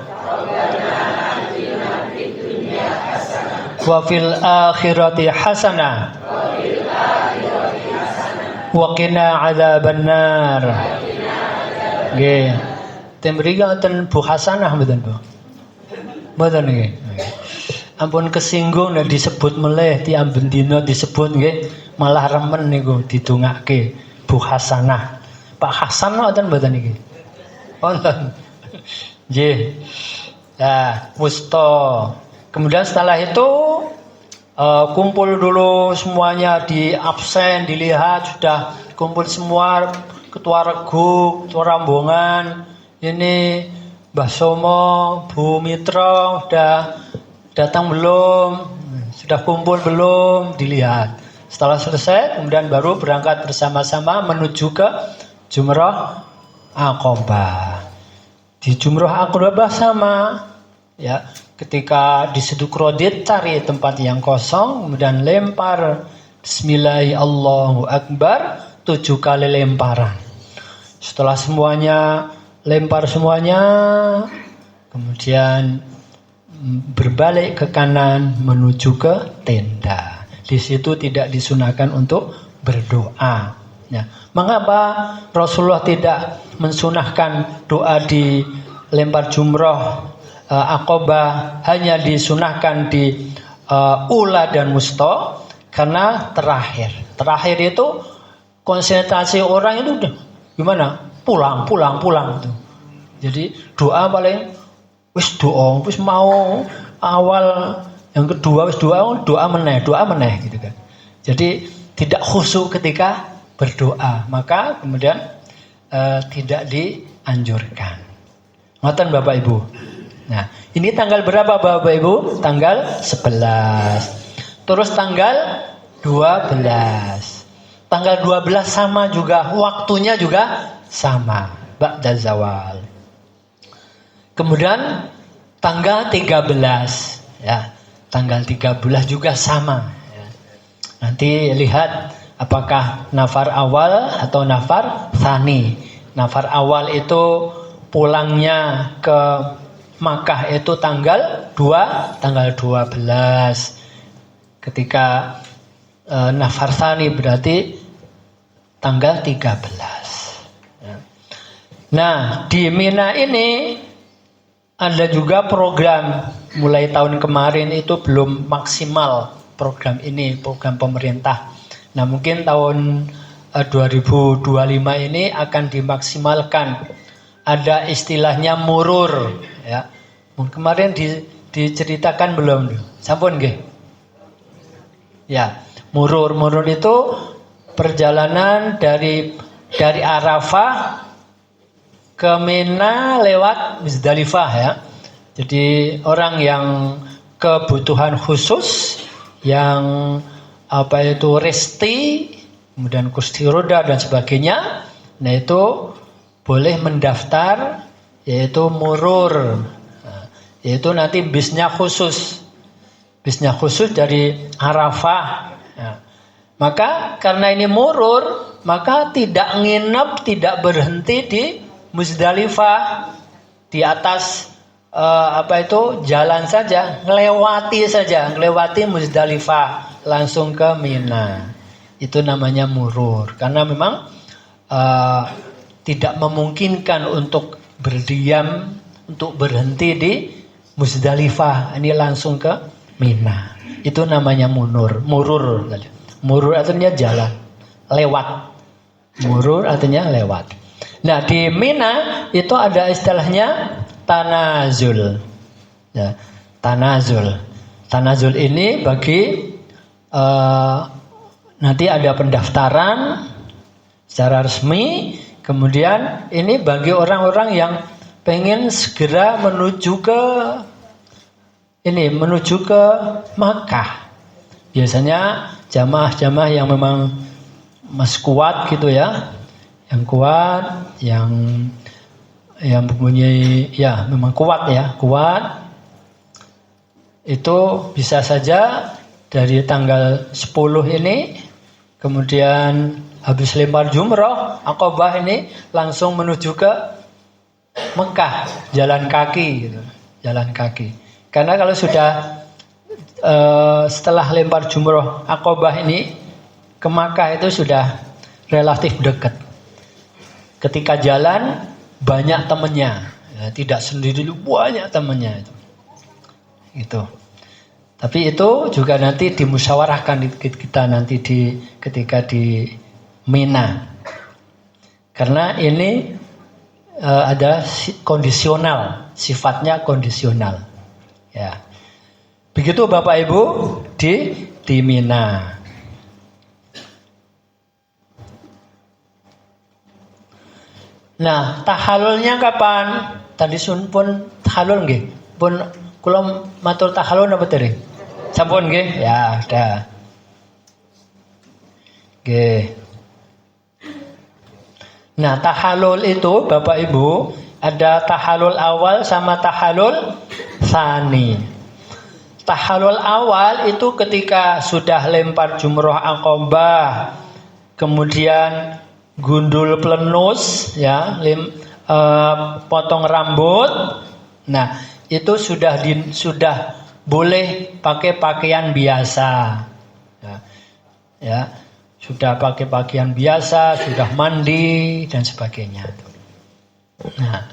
wa fil akhirati hasanah wa qina adzabannar. Nggih. Ten mriki wonten Bu Hasanah mboten, Bu? Mboten nggih. Ampun kesinggung nek disebut meleh tiang bendina disebut nggih, malah remen niku didongake Bu Hasanah. Pak Hasan wonten mboten niki? Wonten. Nggih. Nah, wusta. Kemudian setelah itu kumpul dulu semuanya, di absen, dilihat sudah kumpul semua, ketua regu, ketua rombongan, ini Mbah Somo, Bu Mitra udah datang belum? Sudah kumpul belum? Dilihat. Setelah selesai, kemudian baru berangkat bersama-sama menuju ke Jumrah Aqobah. Di Jumrah Aqobah sama, ya. Ketika di Siduk Rodit cari tempat yang kosong, kemudian lempar Bismillahirrahmanirrahim, Allahu Akbar, 7 kali lemparan. Setelah semuanya lempar semuanya, kemudian berbalik ke kanan menuju ke tenda. Di situ tidak disunahkan untuk berdoa. Ya. Mengapa Rasulullah tidak mensunahkan doa di lempar jumroh Aqobah, hanya disunahkan di ula dan wusta? Karena terakhir itu konsentrasi orang itu udah gimana? Pulang itu. Jadi doa paling wis mau awal, yang kedua wis doa meneh gitu kan. Jadi tidak khusyuk ketika berdoa, maka kemudian tidak dianjurkan. Ngoten Bapak Ibu. Nah, ini tanggal berapa Bapak Ibu? Tanggal 11. Terus tanggal 12. Tanggal 12 sama juga, waktunya juga sama, ba'da zawal. Kemudian tanggal 13, ya. Tanggal 13 juga sama, ya. Nanti lihat apakah nafar awal atau nafar tsani. Nafar awal itu pulangnya ke Makkah itu tanggal 12. Ketika nafar tsani berarti tanggal 13. Ya. Nah, di Mina ini ada juga program, mulai tahun kemarin itu belum maksimal program ini, program pemerintah. Nah, mungkin tahun 2025 ini akan dimaksimalkan. Ada istilahnya murur, ya. Kemarin diceritakan belum? Sampun nggih? Ya, murur itu perjalanan dari Arafah ke Mina lewat Muzdalifah, ya. Jadi orang yang kebutuhan khusus, yang resti, kemudian kursi roda dan sebagainya, nah itu boleh mendaftar, yaitu murur. Nah, yaitu nanti bisnya khusus dari Arafah. Nah, maka karena ini murur, maka tidak nginep, tidak berhenti di Muzdalifah, di atas jalan saja, ngelewati Muzdalifah langsung ke Mina. Itu namanya murur, karena memang tidak memungkinkan untuk berdiam, untuk berhenti di Muzdalifah, ini langsung ke Mina. Itu namanya murur. Murur artinya jalan, lewat. Murur artinya lewat. Nah, di Mina itu ada istilahnya tanazul. Ya, tanazul ini bagi nanti ada pendaftaran secara resmi. Kemudian ini bagi orang-orang yang pengen segera menuju ke Makkah. Biasanya jamaah-jamaah yang memang masih kuat gitu ya, yang kuat, yang mempunyai, ya memang kuat, itu bisa saja dari tanggal 10 ini, kemudian habis lempar jumroh Aqobah ini langsung menuju ke Mekah, jalan kaki. Karena kalau sudah setelah lempar jumroh Aqobah ini ke Makkah itu sudah relatif dekat. Ketika jalan banyak temannya, ya, tidak sendiri, banyak temannya itu. Tapi itu juga nanti dimusyawarahkan kita nanti ketika di Mina. Karena ini ada kondisional, sifatnya kondisional. Ya. Begitu Bapak Ibu di Mina. Nah, tahalulnya kapan? Tadi pun tahalul nggih. Pun kula matur tahalul napa tadi? Sampun nggih? Ya, ada. Nggih. Nah, tahallul itu Bapak Ibu ada tahallul awal sama tahallul tsani. Tahallul awal itu ketika sudah lempar jumroh aqobah, kemudian gundul plenus, ya, potong rambut. Nah, itu sudah boleh pakai pakaian biasa. Ya, sudah pakai pakaian biasa, sudah mandi dan sebagainya. Nah,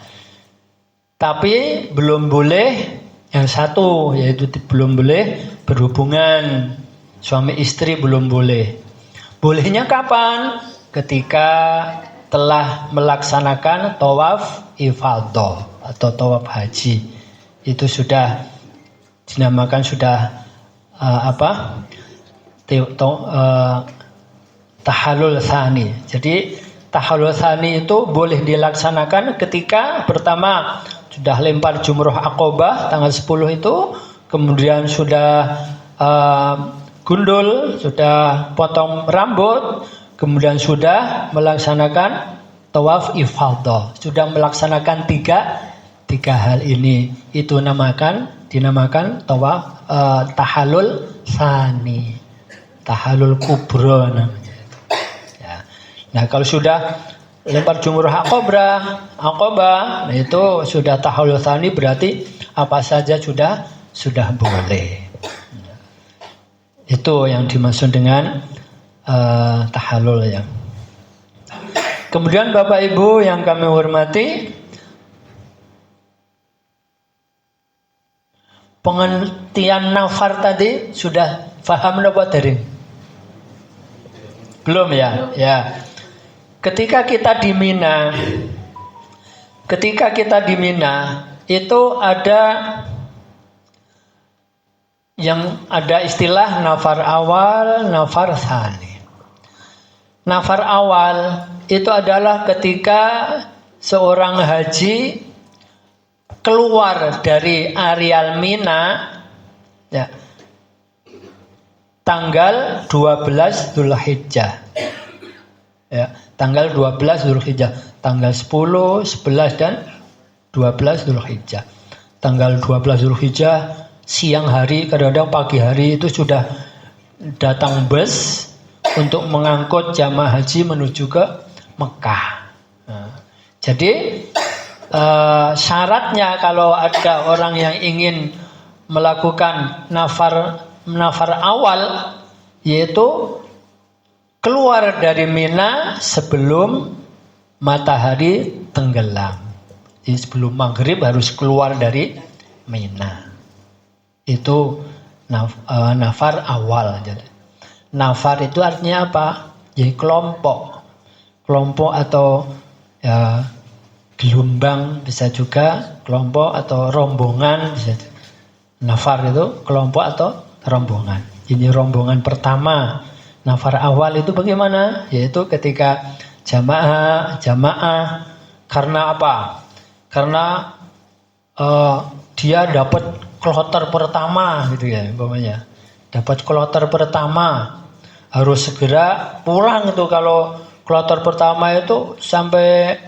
tapi belum boleh yang satu, yaitu belum boleh berhubungan suami istri, belum boleh. Bolehnya kapan? Ketika telah melaksanakan tawaf ifadah atau tawaf haji. Itu sudah dinamakan tahallul tsani. Jadi tahallul tsani itu boleh dilaksanakan ketika pertama sudah lempar jumroh aqobah tanggal 10 itu, kemudian sudah gundul, sudah potong rambut, kemudian sudah melaksanakan tawaf ifadah, sudah melaksanakan tiga hal ini. Itu dinamakan tawaf tahallul tsani, tahallul kubra namanya. Ya. Nah, kalau sudah lempar jumroh aqobah, nah itu sudah tahallul tsani, berarti apa saja sudah boleh. Itu yang dimaksud dengan tahallul ya. Kemudian Bapak Ibu yang kami hormati, pengertian nafar tadi sudah paham apa dari? Belum ya? Ya. Ketika kita di Mina itu ada istilah nafar awal, nafar tsani. Nafar awal itu adalah ketika seorang haji keluar dari areal Mina ya, tanggal 12 Dzulhijjah. Ya, tanggal 12 Dzulhijjah, tanggal 10, 11 dan 12 Dzulhijjah. Tanggal 12 Dzulhijjah siang hari, kadang-kadang pagi hari itu sudah datang bus untuk mengangkut jamaah haji menuju ke Mekah. Nah, jadi syaratnya kalau ada orang yang ingin melakukan nafar awal, yaitu keluar dari Mina sebelum matahari tenggelam. Jadi sebelum maghrib harus keluar dari Mina. Itu nafar awal. Nafar itu artinya apa? Jadi kelompok atau ya, gelombang bisa juga, kelompok atau rombongan bisa. Nafar itu kelompok atau rombongan. Ini rombongan pertama. Nafar awal itu bagaimana? Yaitu ketika jamaah karena apa? Karena dia dapat kloter pertama gitu ya, umpamanya. Dapat kloter pertama, harus segera pulang itu. Kalau kloter pertama itu sampai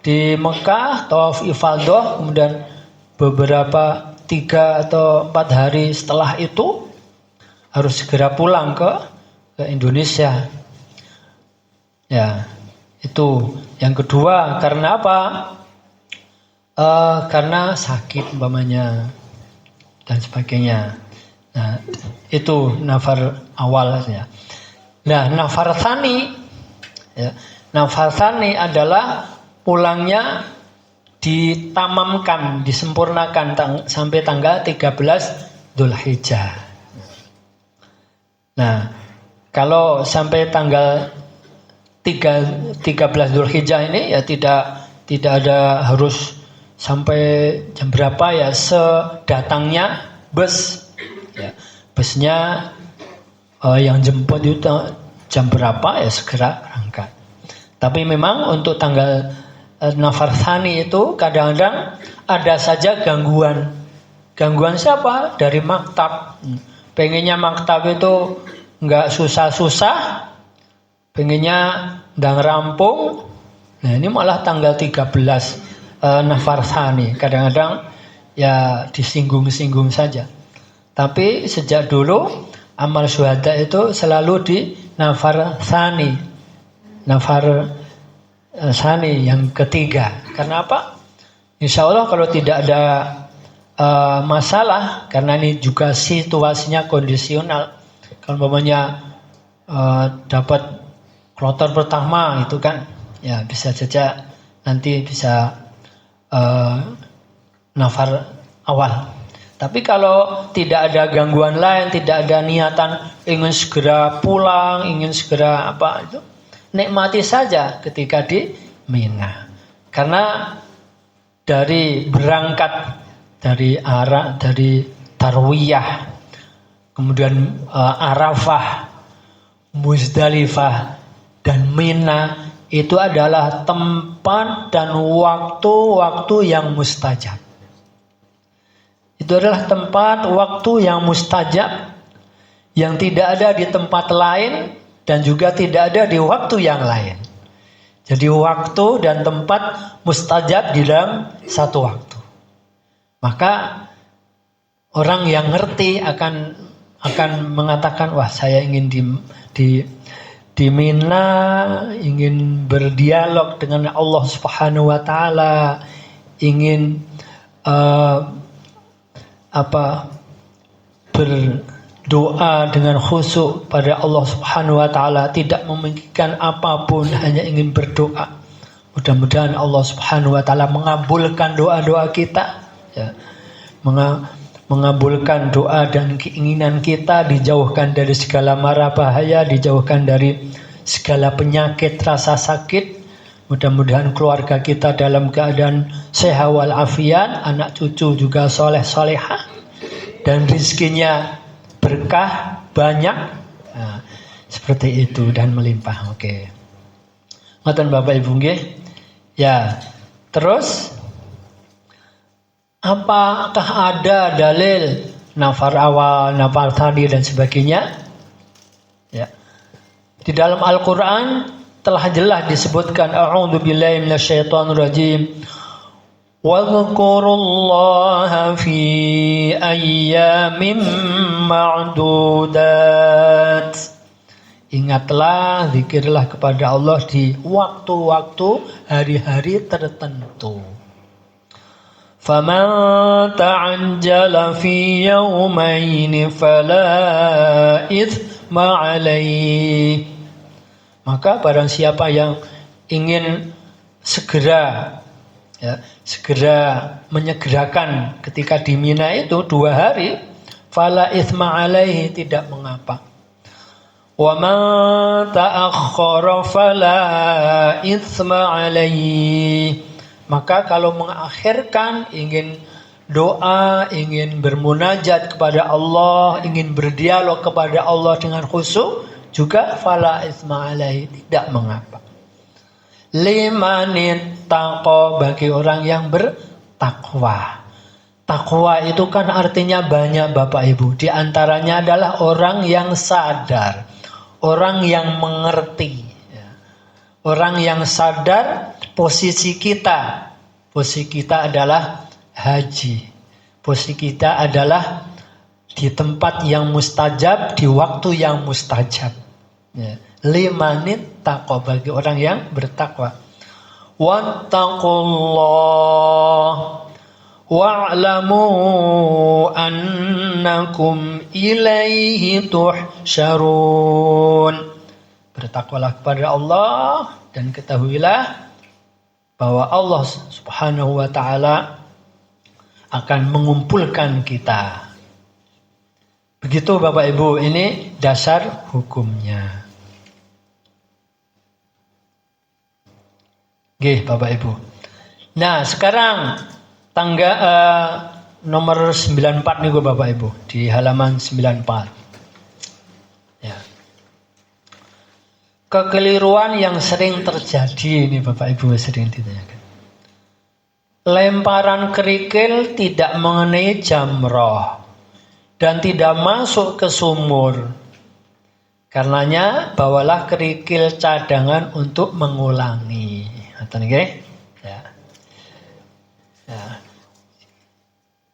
di Mekah tawaf ifadah, kemudian beberapa 3 atau 4 hari setelah itu harus segera pulang ke Indonesia. Ya, itu yang kedua. Karena apa? Karena sakit umpamanya dan sebagainya. Nah, itu nafar awal ya. Nah, nafar tsani ya. Nafar tsani adalah pulangnya ditamamkan, disempurnakan sampai tanggal 13 Dzulhijjah. Nah, kalau sampai tanggal 13 Dzulhijjah ini ya tidak ada harus sampai jam berapa ya, sedatangnya bus ya. Busnya yang jemput itu jam berapa ya segera berangkat. Tapi memang untuk tanggal nafar tsani itu kadang-kadang ada saja gangguan. Gangguan siapa? Dari maktab. pengennya maktab itu nggak susah-susah, pengennya nggak ngerampung. Nah ini malah tanggal 13 Nafar Tsani. Kadang-kadang ya disinggung-singgung saja. Tapi sejak dulu amal syuhada itu selalu di Nafar Tsani. Nafar Tsani yang ketiga. Karena apa? Insya Allah kalau tidak ada masalah, karena ini juga situasinya kondisional. Kalau umpamanya dapat kloter pertama itu kan, ya bisa saja nanti bisa nafar awal. Tapi kalau tidak ada gangguan lain, tidak ada niatan ingin segera pulang, ingin segera apa itu, nikmati saja ketika di Mina. Karena dari berangkat dari Tarwiyah, kemudian Arafah, Muzdalifah, dan Mina itu adalah tempat dan waktu-waktu yang mustajab. Itu adalah tempat waktu yang mustajab, yang tidak ada di tempat lain dan juga tidak ada di waktu yang lain. Jadi waktu dan tempat mustajab di dalam satu waktu. Maka orang yang ngerti akan mengatakan, wah saya ingin di Mina, ingin berdialog dengan Allah Subhanahu wa taala, ingin berdoa dengan khusyuk pada Allah Subhanahu wa taala, tidak memikirkan apapun, hanya ingin berdoa. Mudah-mudahan Allah Subhanahu wa taala mengabulkan doa-doa kita, ya. Mengabulkan doa dan keinginan kita, dijauhkan dari segala mara bahaya, dijauhkan dari segala penyakit rasa sakit. Mudah-mudahan keluarga kita dalam keadaan sehat walafiat, anak cucu juga soleh solehah, dan rizkinya berkah banyak. Nah, seperti itu dan melimpah. Oke. Ngoten Bapak Ibu nggih. Ya. Terus apakah ada dalil nafar awal, nafar tsani dan sebagainya? Ya. Di dalam Al-Qur'an telah jelas disebutkan, a'udzubillahi minasyaitonirrajim. Wadhkurullaha fi ayyamin ma'dudat. Ingatlah, zikirlah kepada Allah di waktu-waktu hari-hari tertentu. Faman ta'ajjala fi yawmaini fala itsma alaih. Maka barang siapa yang ingin segera menyegerakan ketika di Mina itu 2 hari, fala itsma alaihi, tidak mengapa. Wa man ta'akhkhara fala itsma alaihi. Maka kalau mengakhirkan, ingin doa, ingin bermunajat kepada Allah, ingin berdialog kepada Allah dengan khusyuk, juga fala itsma alaihi, tidak mengapa. Limanit taqwa, bagi orang yang bertakwa. Takwa itu kan artinya banyak Bapak Ibu. Di antaranya adalah orang yang sadar, orang yang mengerti, orang yang sadar posisi kita. Posisi kita adalah haji. Posisi kita adalah di tempat yang mustajab, di waktu yang mustajab. Limanit taqwa, bagi orang yang bertakwa. Wattaqullah wa'lamu annakum ilaihi tuhsyarun. Bertakwalah kepada Allah dan ketahuilah bahwa Allah Subhanahu wa taala akan mengumpulkan kita. Begitu Bapak Ibu, ini dasar hukumnya. Oke Bapak Ibu. Nah sekarang nomor 94 nih Bapak Ibu, di halaman 94. Ya. Kekeliruan yang sering terjadi ini Bapak Ibu, sering ditanyakan. Lemparan kerikil tidak mengenai jamroh. dan tidak masuk ke sumur. Karenanya bawalah kerikil cadangan untuk mengulangi. Ngoten nggih? Ya. Ya.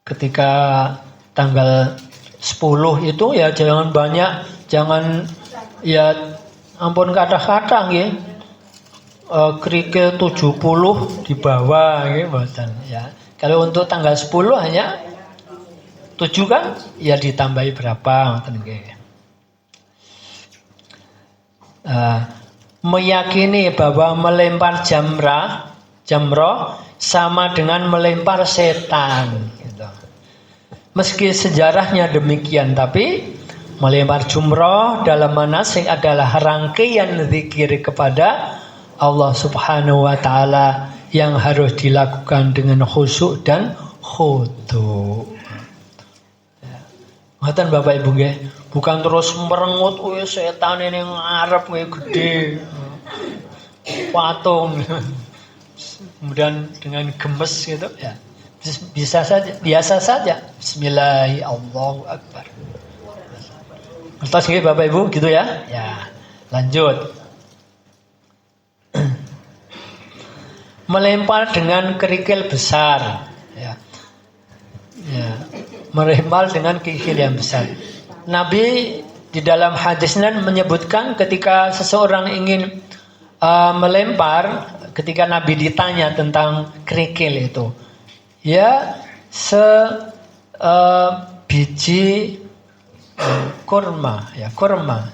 Ketika tanggal 10 itu ya jangan banyak, jangan ya ampun kata-kata nggih. Kerikil 70 di bawah nggih mboten ya. Kalau untuk tanggal 10 hanya 7 kan ya ditambahi berapa ngoten nggih. Meyakini bahwa melempar jamroh sama dengan melempar setan gitu. Meski sejarahnya demikian, tapi melempar jumroh dalam manasik adalah rangkaian zikir kepada Allah Subhanahu wa taala yang harus dilakukan dengan khusyuk dan khudu. Ngoten Bapak Ibu nggih, bukan terus merengut setan ini ngarep gede. Patung. Kemudian dengan gemes gitu ya. Bisa saja, biasa saja. Bismillahirrahmanirrahim, Allahu Akbar. Ngertos nggih Bapak Ibu gitu ya? Ya, lanjut. Melempar dengan kerikil besar ya. Ya, melempar dengan kerikil yang besar. Nabi di dalam hadisnya menyebutkan ketika seseorang ingin melempar, ketika Nabi ditanya tentang kerikil itu, ya biji kurma, ya kurma,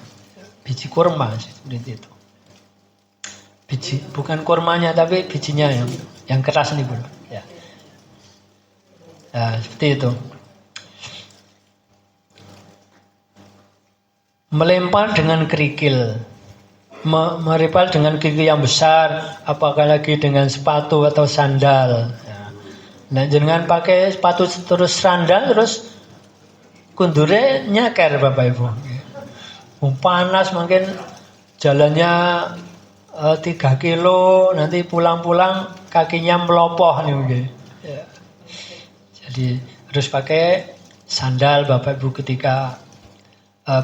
biji kurma seperti itu. Biji, bukan kurmanya tapi bijinya yang keras nih bro. Ya. Nah, seperti itu. Melempar dengan kerikil, melempar dengan kerikil yang besar, apakah lagi dengan sepatu atau sandal. Ya. Nah, jangan pakai sepatu terus sandal terus kundure nyaker Bapak Ibu. Panas mungkin jalannya 3 kilo, nanti pulang-pulang kakinya melopoh nih mungkin. Ya. Jadi harus pakai sandal Bapak Ibu ketika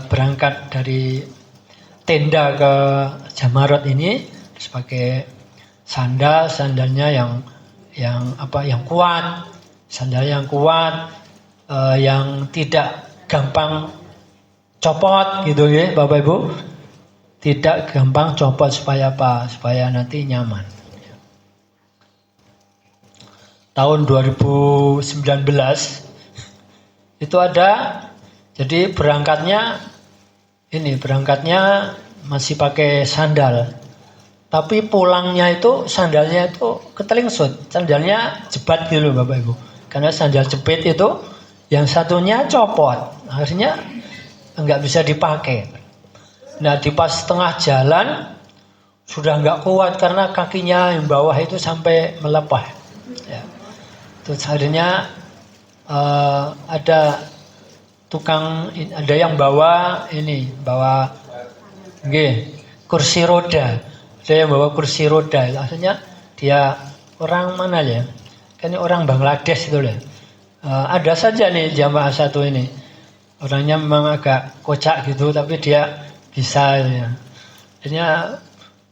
berangkat dari tenda ke Jamarot ini, harus pakai sandalnya yang kuat, sandal yang kuat, yang tidak gampang copot gitu ya Bapak Ibu. Tidak gampang copot supaya apa? Supaya nanti nyaman. Tahun 2019 itu ada, jadi berangkatnya masih pakai sandal. Tapi pulangnya itu sandalnya itu ketelingsut, sandalnya jebat gitu Bapak Ibu. Karena sandal jepit itu yang satunya copot, akhirnya nggak bisa dipakai. Nah di pas tengah jalan sudah nggak kuat karena kakinya yang bawah itu sampai melepah. Ya. Terus akhirnya ada yang bawa kursi roda. Ada yang bawa kursi roda. Akhirnya dia orang mana ya? Kan orang Bangladesh itu ya. Ada saja nih jamaah satu ini. Orangnya memang agak kocak gitu, tapi dia bisa ya. Akhirnya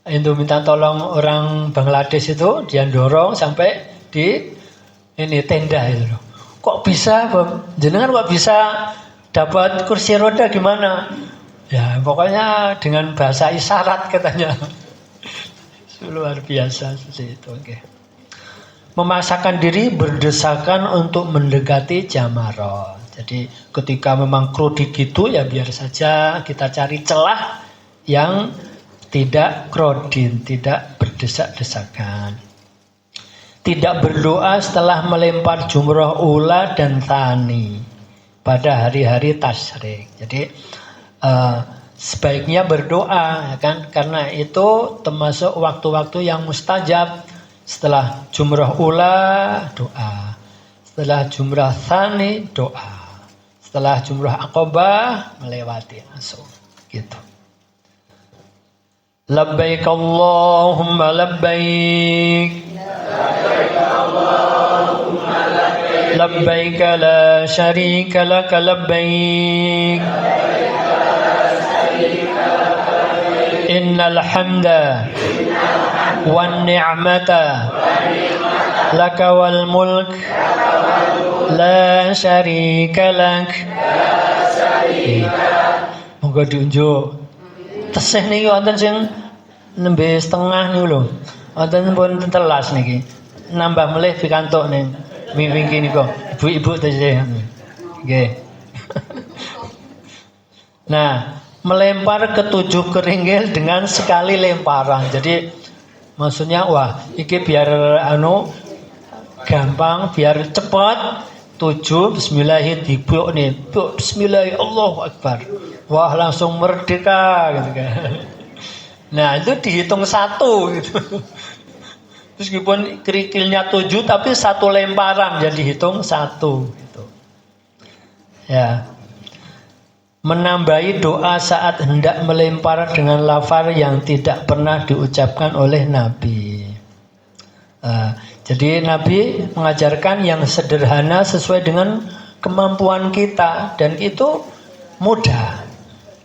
itu minta tolong orang Bangladesh itu, dia dorong sampai di tenda itu. Kok bisa, jenengan kok bisa dapat kursi roda gimana? Ya pokoknya dengan bahasa isyarat katanya. Luar biasa seperti itu. Okay. Memaksakan diri berdesakan untuk mendekati Jamarot. Jadi ketika memang krodik gitu ya biar saja kita cari celah yang tidak krodin, tidak berdesak-desakan. Tidak berdoa setelah melempar jumroh ula dan tsani pada hari-hari tasyrik. Jadi sebaiknya berdoa, ya kan? Karena itu termasuk waktu-waktu yang mustajab. Setelah jumrah ula doa, setelah jumrah tsani doa, setelah jumrah aqabah melewati langsung gitu. Labbaik Allahumma labbaik, labbaik Allahumma labbaik, labbaik la syarika lak labbaik innal hamda wan ni'mata laka wal mulk la syarika lak. Monggo diunjuk. Tesih niki wonten sing nembe setengah niku lho. Wonten pun telas niki. Nambah melih pikantuk ning mingki niku. Ibu-ibu tesih. Nggih. Nah, melempar ke 7 keringgil dengan sekali lemparan. Jadi maksudnya wah, iki biar gampang, biar cepat. 7 bismillah dibuk nih. Bismillah Allahu Akbar. Wah, langsung merdeka gitu kan. Nah, itu dihitung 1 gitu. Meskipun kerikilnya 7 tapi 1 lemparan jadi hitung 1 gitu. Ya. Menambahi doa saat hendak melempar dengan lafaz yang tidak pernah diucapkan oleh Nabi. Jadi Nabi mengajarkan yang sederhana sesuai dengan kemampuan kita dan itu mudah.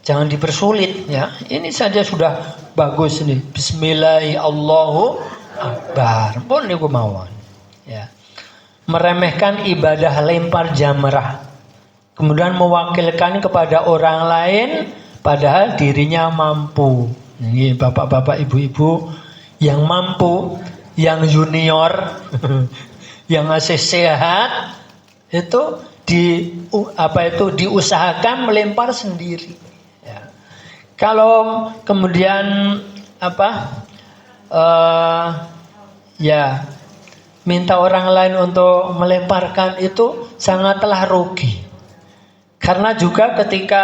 Jangan dipersulit ya. Ini saja sudah bagus nih. Bismillahirrahmanirrahim. Pun niku mawon. Ya. Meremehkan ibadah lempar jamrah. Kemudian mewakilkan kepada orang lain padahal dirinya mampu. Ini bapak-bapak, ibu-ibu yang mampu, yang junior, yang masih sehat itu diusahakan melempar sendiri. Ya. Kalau kemudian minta orang lain untuk melemparkan itu sangatlah rugi. Karena juga ketika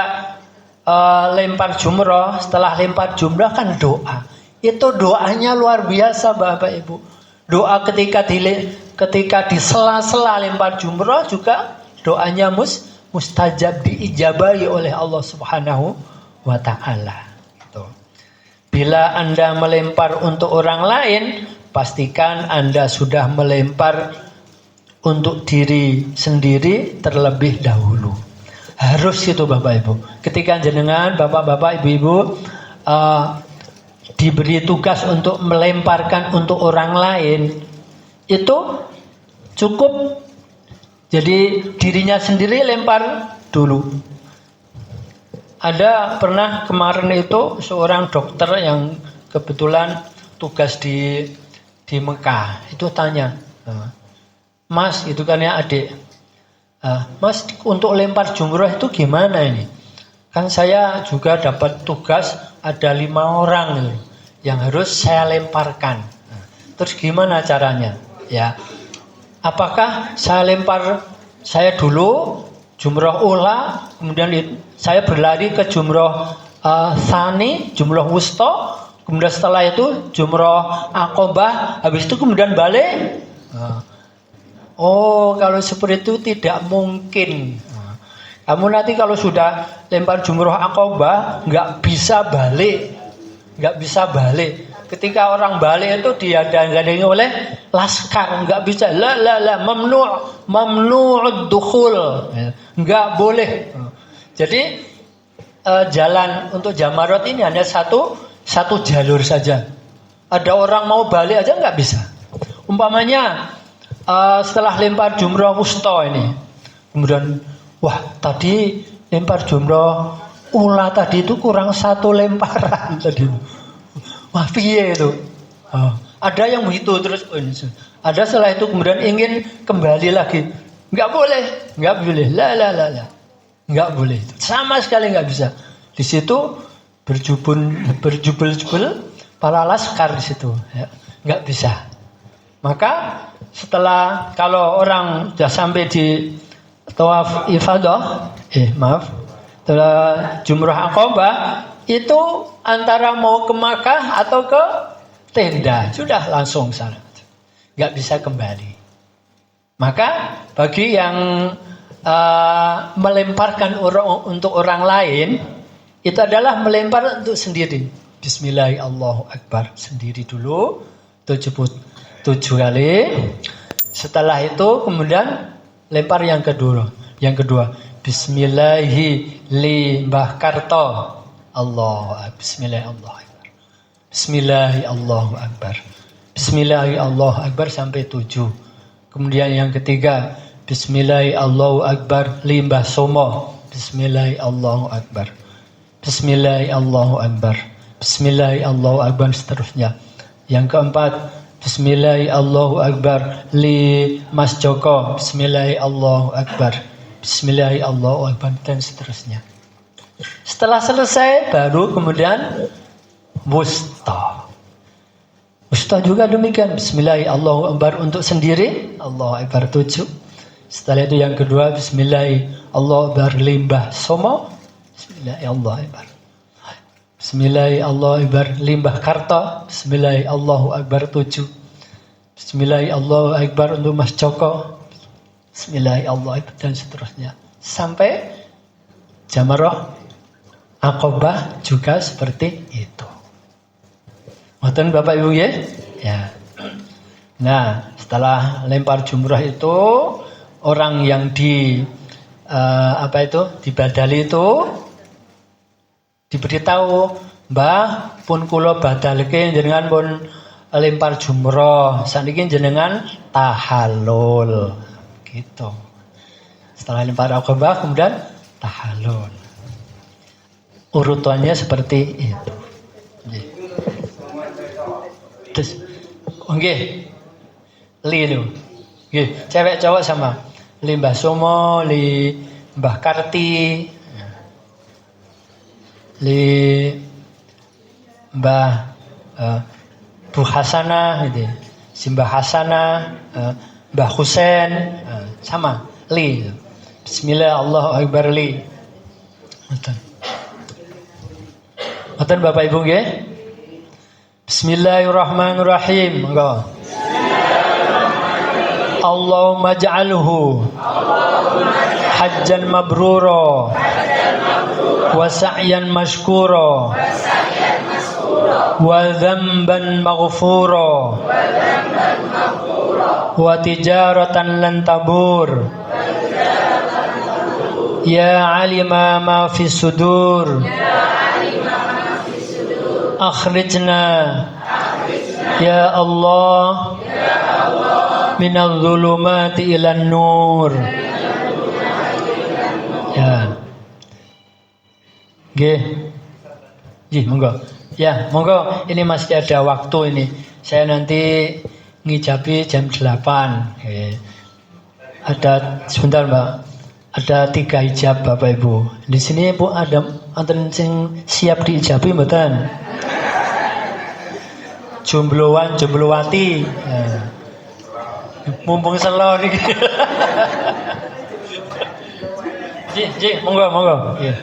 lempar jumroh, setelah lempar jumroh kan doa. Itu doanya luar biasa Bapak Ibu. Doa ketika di sela-sela lempar jumroh juga doanya mustajab, diijabahi oleh Allah Subhanahu wa taala. Gitu. Bila Anda melempar untuk orang lain, pastikan Anda sudah melempar untuk diri sendiri terlebih dahulu. Harus itu Bapak Ibu. Ketika jenengan Bapak-bapak, Ibu-ibu diberi tugas untuk melemparkan untuk orang lain, itu cukup jadi dirinya sendiri lempar dulu. Ada pernah kemarin itu seorang dokter yang kebetulan tugas di Mekah itu tanya, Mas itu kan ya adik, Mas untuk lempar jumroh itu gimana ini? Kan saya juga dapat tugas ada 5 orang yang harus saya lemparkan. Terus gimana caranya? Ya, apakah saya dulu jumroh ula, kemudian saya berlari ke jumroh tsani, jumroh wusta, kemudian setelah itu jumroh aqobah, habis itu kemudian balik? Oh, kalau seperti itu tidak mungkin. Kamu nanti kalau sudah lempar jumroh aqobah nggak bisa balik. Ketika orang balik itu dihadangi oleh laskar, nggak bisa. La mamnu'ud dukhul. Nggak boleh. Jadi jalan untuk jamarot ini hanya satu jalur saja. Ada orang mau balik aja nggak bisa. Umpamanya setelah lempar jumroh wusta ini, kemudian wah tadi lempar jumroh ula tadi itu kurang 1 lemparan tadi. Wah piye itu? Ada yang begitu terus. Ada setelah itu kemudian ingin kembali lagi. Nggak boleh. La. Nggak boleh. Sama sekali nggak bisa. Di situ berjubel-jubel para laskar di situ. Ya, nggak bisa. Maka setelah kalau orang sudah sampai di tawaf ifadah, setelah jumrah aqobah itu antara mau ke Makkah atau ke tenda sudah langsung sana, nggak bisa kembali. Maka bagi yang melemparkan untuk orang lain itu adalah melempar untuk sendiri. Bismillahirrahmanirrahim, sendiri dulu 7 kali. Setelah itu kemudian Lempar yang kedua. Yang kedua, Bismillahi li Mbah Karto. Allah, Bismillahi Allah. Bismillahi Allahu Akbar. Bismillahi Allahu Akbar sampai 7. Kemudian yang ketiga, Bismillahi Allahu Akbar li Mbah Somo. Bismillahi Allahu Akbar. Bismillahi Allahu Akbar. Bismillahi Allahu Akbar seterusnya. Yang keempat, Bismillahi Allahu Akbar li Mas Joko. Bismillahi Allahu Akbar. Bismillahi Allahu Akbar dan seterusnya. Setelah selesai baru kemudian wusta. Wusta juga demikian. Bismillahi Allahu Akbar untuk sendiri. Allahu Akbar 7. Setelah itu yang kedua, Bismillahi Allahu Akbar li Mbah Somo. Bismillahi Allahu Akbar. Bismillahi Allahu Akbar li Mbah Karto. Bismillahi Allahu Akbar 7. Bismillahi Allahu Akbar untuk Mas Joko. Bismillahi Allahu Akbar dan seterusnya. Sampai Jamroh Aqobah juga seperti itu. Ngoten Bapak Ibu ya? Ya. Nah, setelah lempar jumrah itu orang yang dibadali itu diberitahu, Mbah pun kula badalke jenengan pun lempar jumrah, saniki jenengan tahallul. Gitu. Setelah lempar Aqobah kemudian tahallul. Urutannya seperti itu. Terus nggih. Li itu. Nggih, cewek cowok sama. Li Mbah Somo, li Mbah Karti, li Mbah Bu Hasanah gitu. Si Mbah Hasanah, Mbah Husain, sama li. Bismillah Allahu Akbar li. Ngoten Bapak Ibu nggih? Bismillahirrahmanirrahim. Monggo. Allahumma ja'alhu hajjan mabrura wa sa'yan mashkura wa dhanban maghfura wa tijaratan lan tabur ya alima ma fi sudur akhrijna ya Allah minal zulumati ilan nur. Ya. Nggih. Nggih, monggo. Ya, monggo, ini masih ada waktu ini. Saya nanti ngijabi jam 8. Oke. Ada sebentar, Mbak. Ada 3 ijab Bapak Ibu. Di sini Bu ada anten sing siap diijabi mboten? Jombloan, jomblowati. Ya. Mumpung selo niki. Ji, monggo. Iya.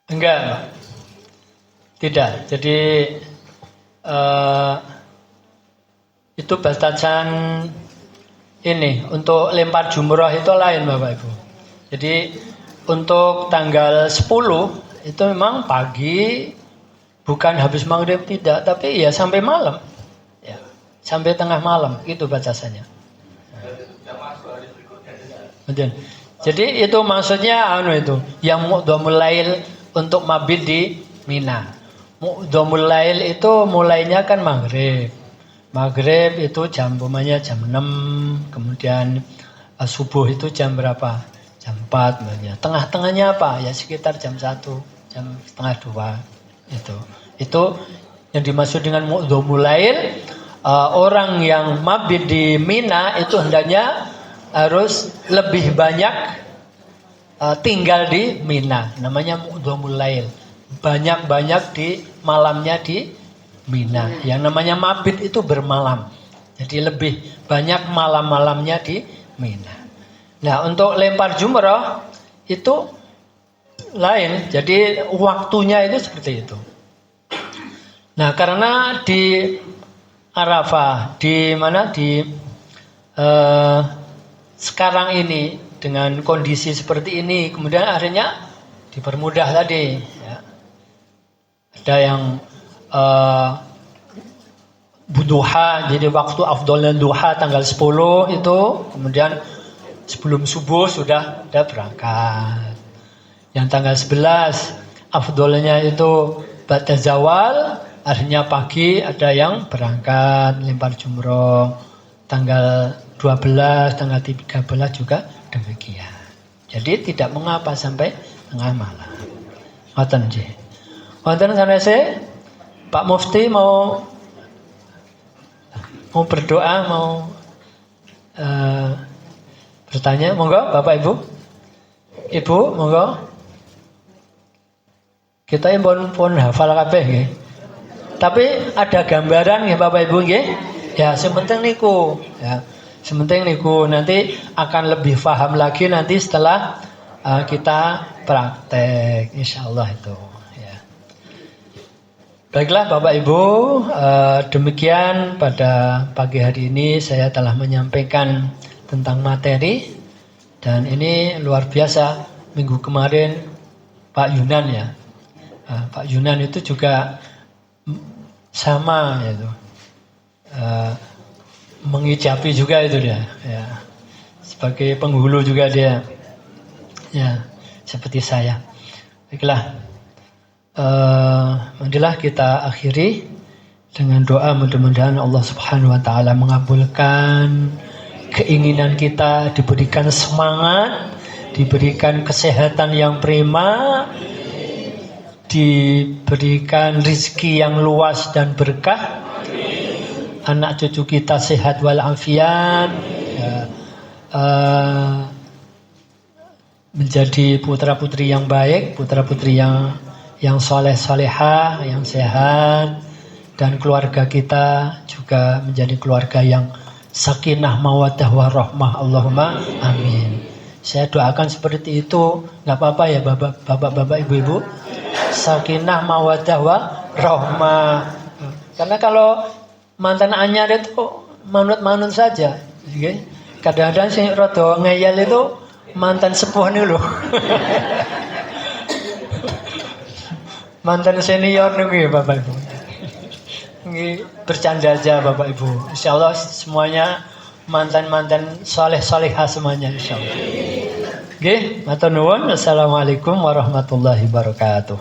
Enggak, tidak. Jadi itu batasan ini untuk lempar jumroh itu lain Bapak Ibu. Jadi untuk tanggal 10 itu memang pagi, bukan habis maghrib tidak, tapi ya sampai malam, ya sampai tengah malam itu batasannya. Jadi itu maksudnya itu yang mu'dhamul lail untuk mabit di Mina. Mu'dhamul lail itu mulainya kan maghrib. Maghrib itu jam 6, kemudian subuh itu jam berapa? Jam 4 namanya. Tengah-tengahnya apa? Ya sekitar jam 1, jam setengah 2 itu yang dimaksud dengan mu'dhamul lail. Orang yang mabit di Mina itu hendaknya harus lebih banyak tinggal di Mina, namanya mu'dhamul lail. Banyak-banyak di malamnya di Mina. Yang namanya mabit itu bermalam. Jadi lebih banyak malam-malamnya di Mina. Nah, untuk lempar jumrah itu lain. Jadi waktunya itu seperti itu. Nah, karena di Arafah, di mana di sekarang ini dengan kondisi seperti ini, kemudian akhirnya dipermudah tadi. Ya. Ada yang duha, jadi waktu afdolnya duha tanggal 10 itu, kemudian sebelum subuh sudah berangkat. Yang tanggal 11 afdolnya itu ba'da zawal, akhirnya pagi ada yang berangkat lempar jumroh. Tanggal 12, tanggal 13 juga demikian. Jadi tidak mengapa sampai tengah malam. Ngoten nggih. Wonten sanese Pak Mufti mau berdoa, mau bertanya, monggo Bapak Ibu. Ibu, monggo. Kita pun hafal kabeh nggih. Tapi ada gambaran nggih Bapak Ibu nggih? Ya, sementing niku, ya. Sementing niku nanti akan lebih paham lagi nanti setelah kita praktek, insyaallah itu. Ya. Baiklah Bapak Ibu, demikian pada pagi hari ini saya telah menyampaikan tentang materi, dan ini luar biasa. Minggu kemarin Pak Yunan ya, Pak Yunan itu juga sama yaitu mengijabi juga itu dia, ya. Sebagai penghulu juga dia, ya, seperti saya. Baiklah, marilah kita akhiri dengan doa, mudah-mudahan Allah Subhanahu Wa Taala mengabulkan keinginan kita, diberikan semangat, diberikan kesehatan yang prima, diberikan rezeki yang luas dan berkah, anak cucu kita sehat walafiat, ya, menjadi putra-putri yang baik, putra-putri yang soleh-solehah, yang sehat, dan keluarga kita juga menjadi keluarga yang sakinah mawaddah warahmah. Allahumma amin. Saya doakan seperti itu, nggak apa-apa ya bapak-bapak, ibu-ibu. Sakinah mawaddah warahmah. Karena kalau mantan anyar itu manut-manut saja, okay? Kadang-kadang sing rada ngeyel itu mantan sepuh nih loh. Mantan senior nih Bapak Ibu. Ini bercanda aja Bapak Ibu. Insyaallah semuanya mantan-mantan soleh-solehah semuanya insyaallah. Nggih, matur nuwun. Assalamualaikum warahmatullahi wabarakatuh.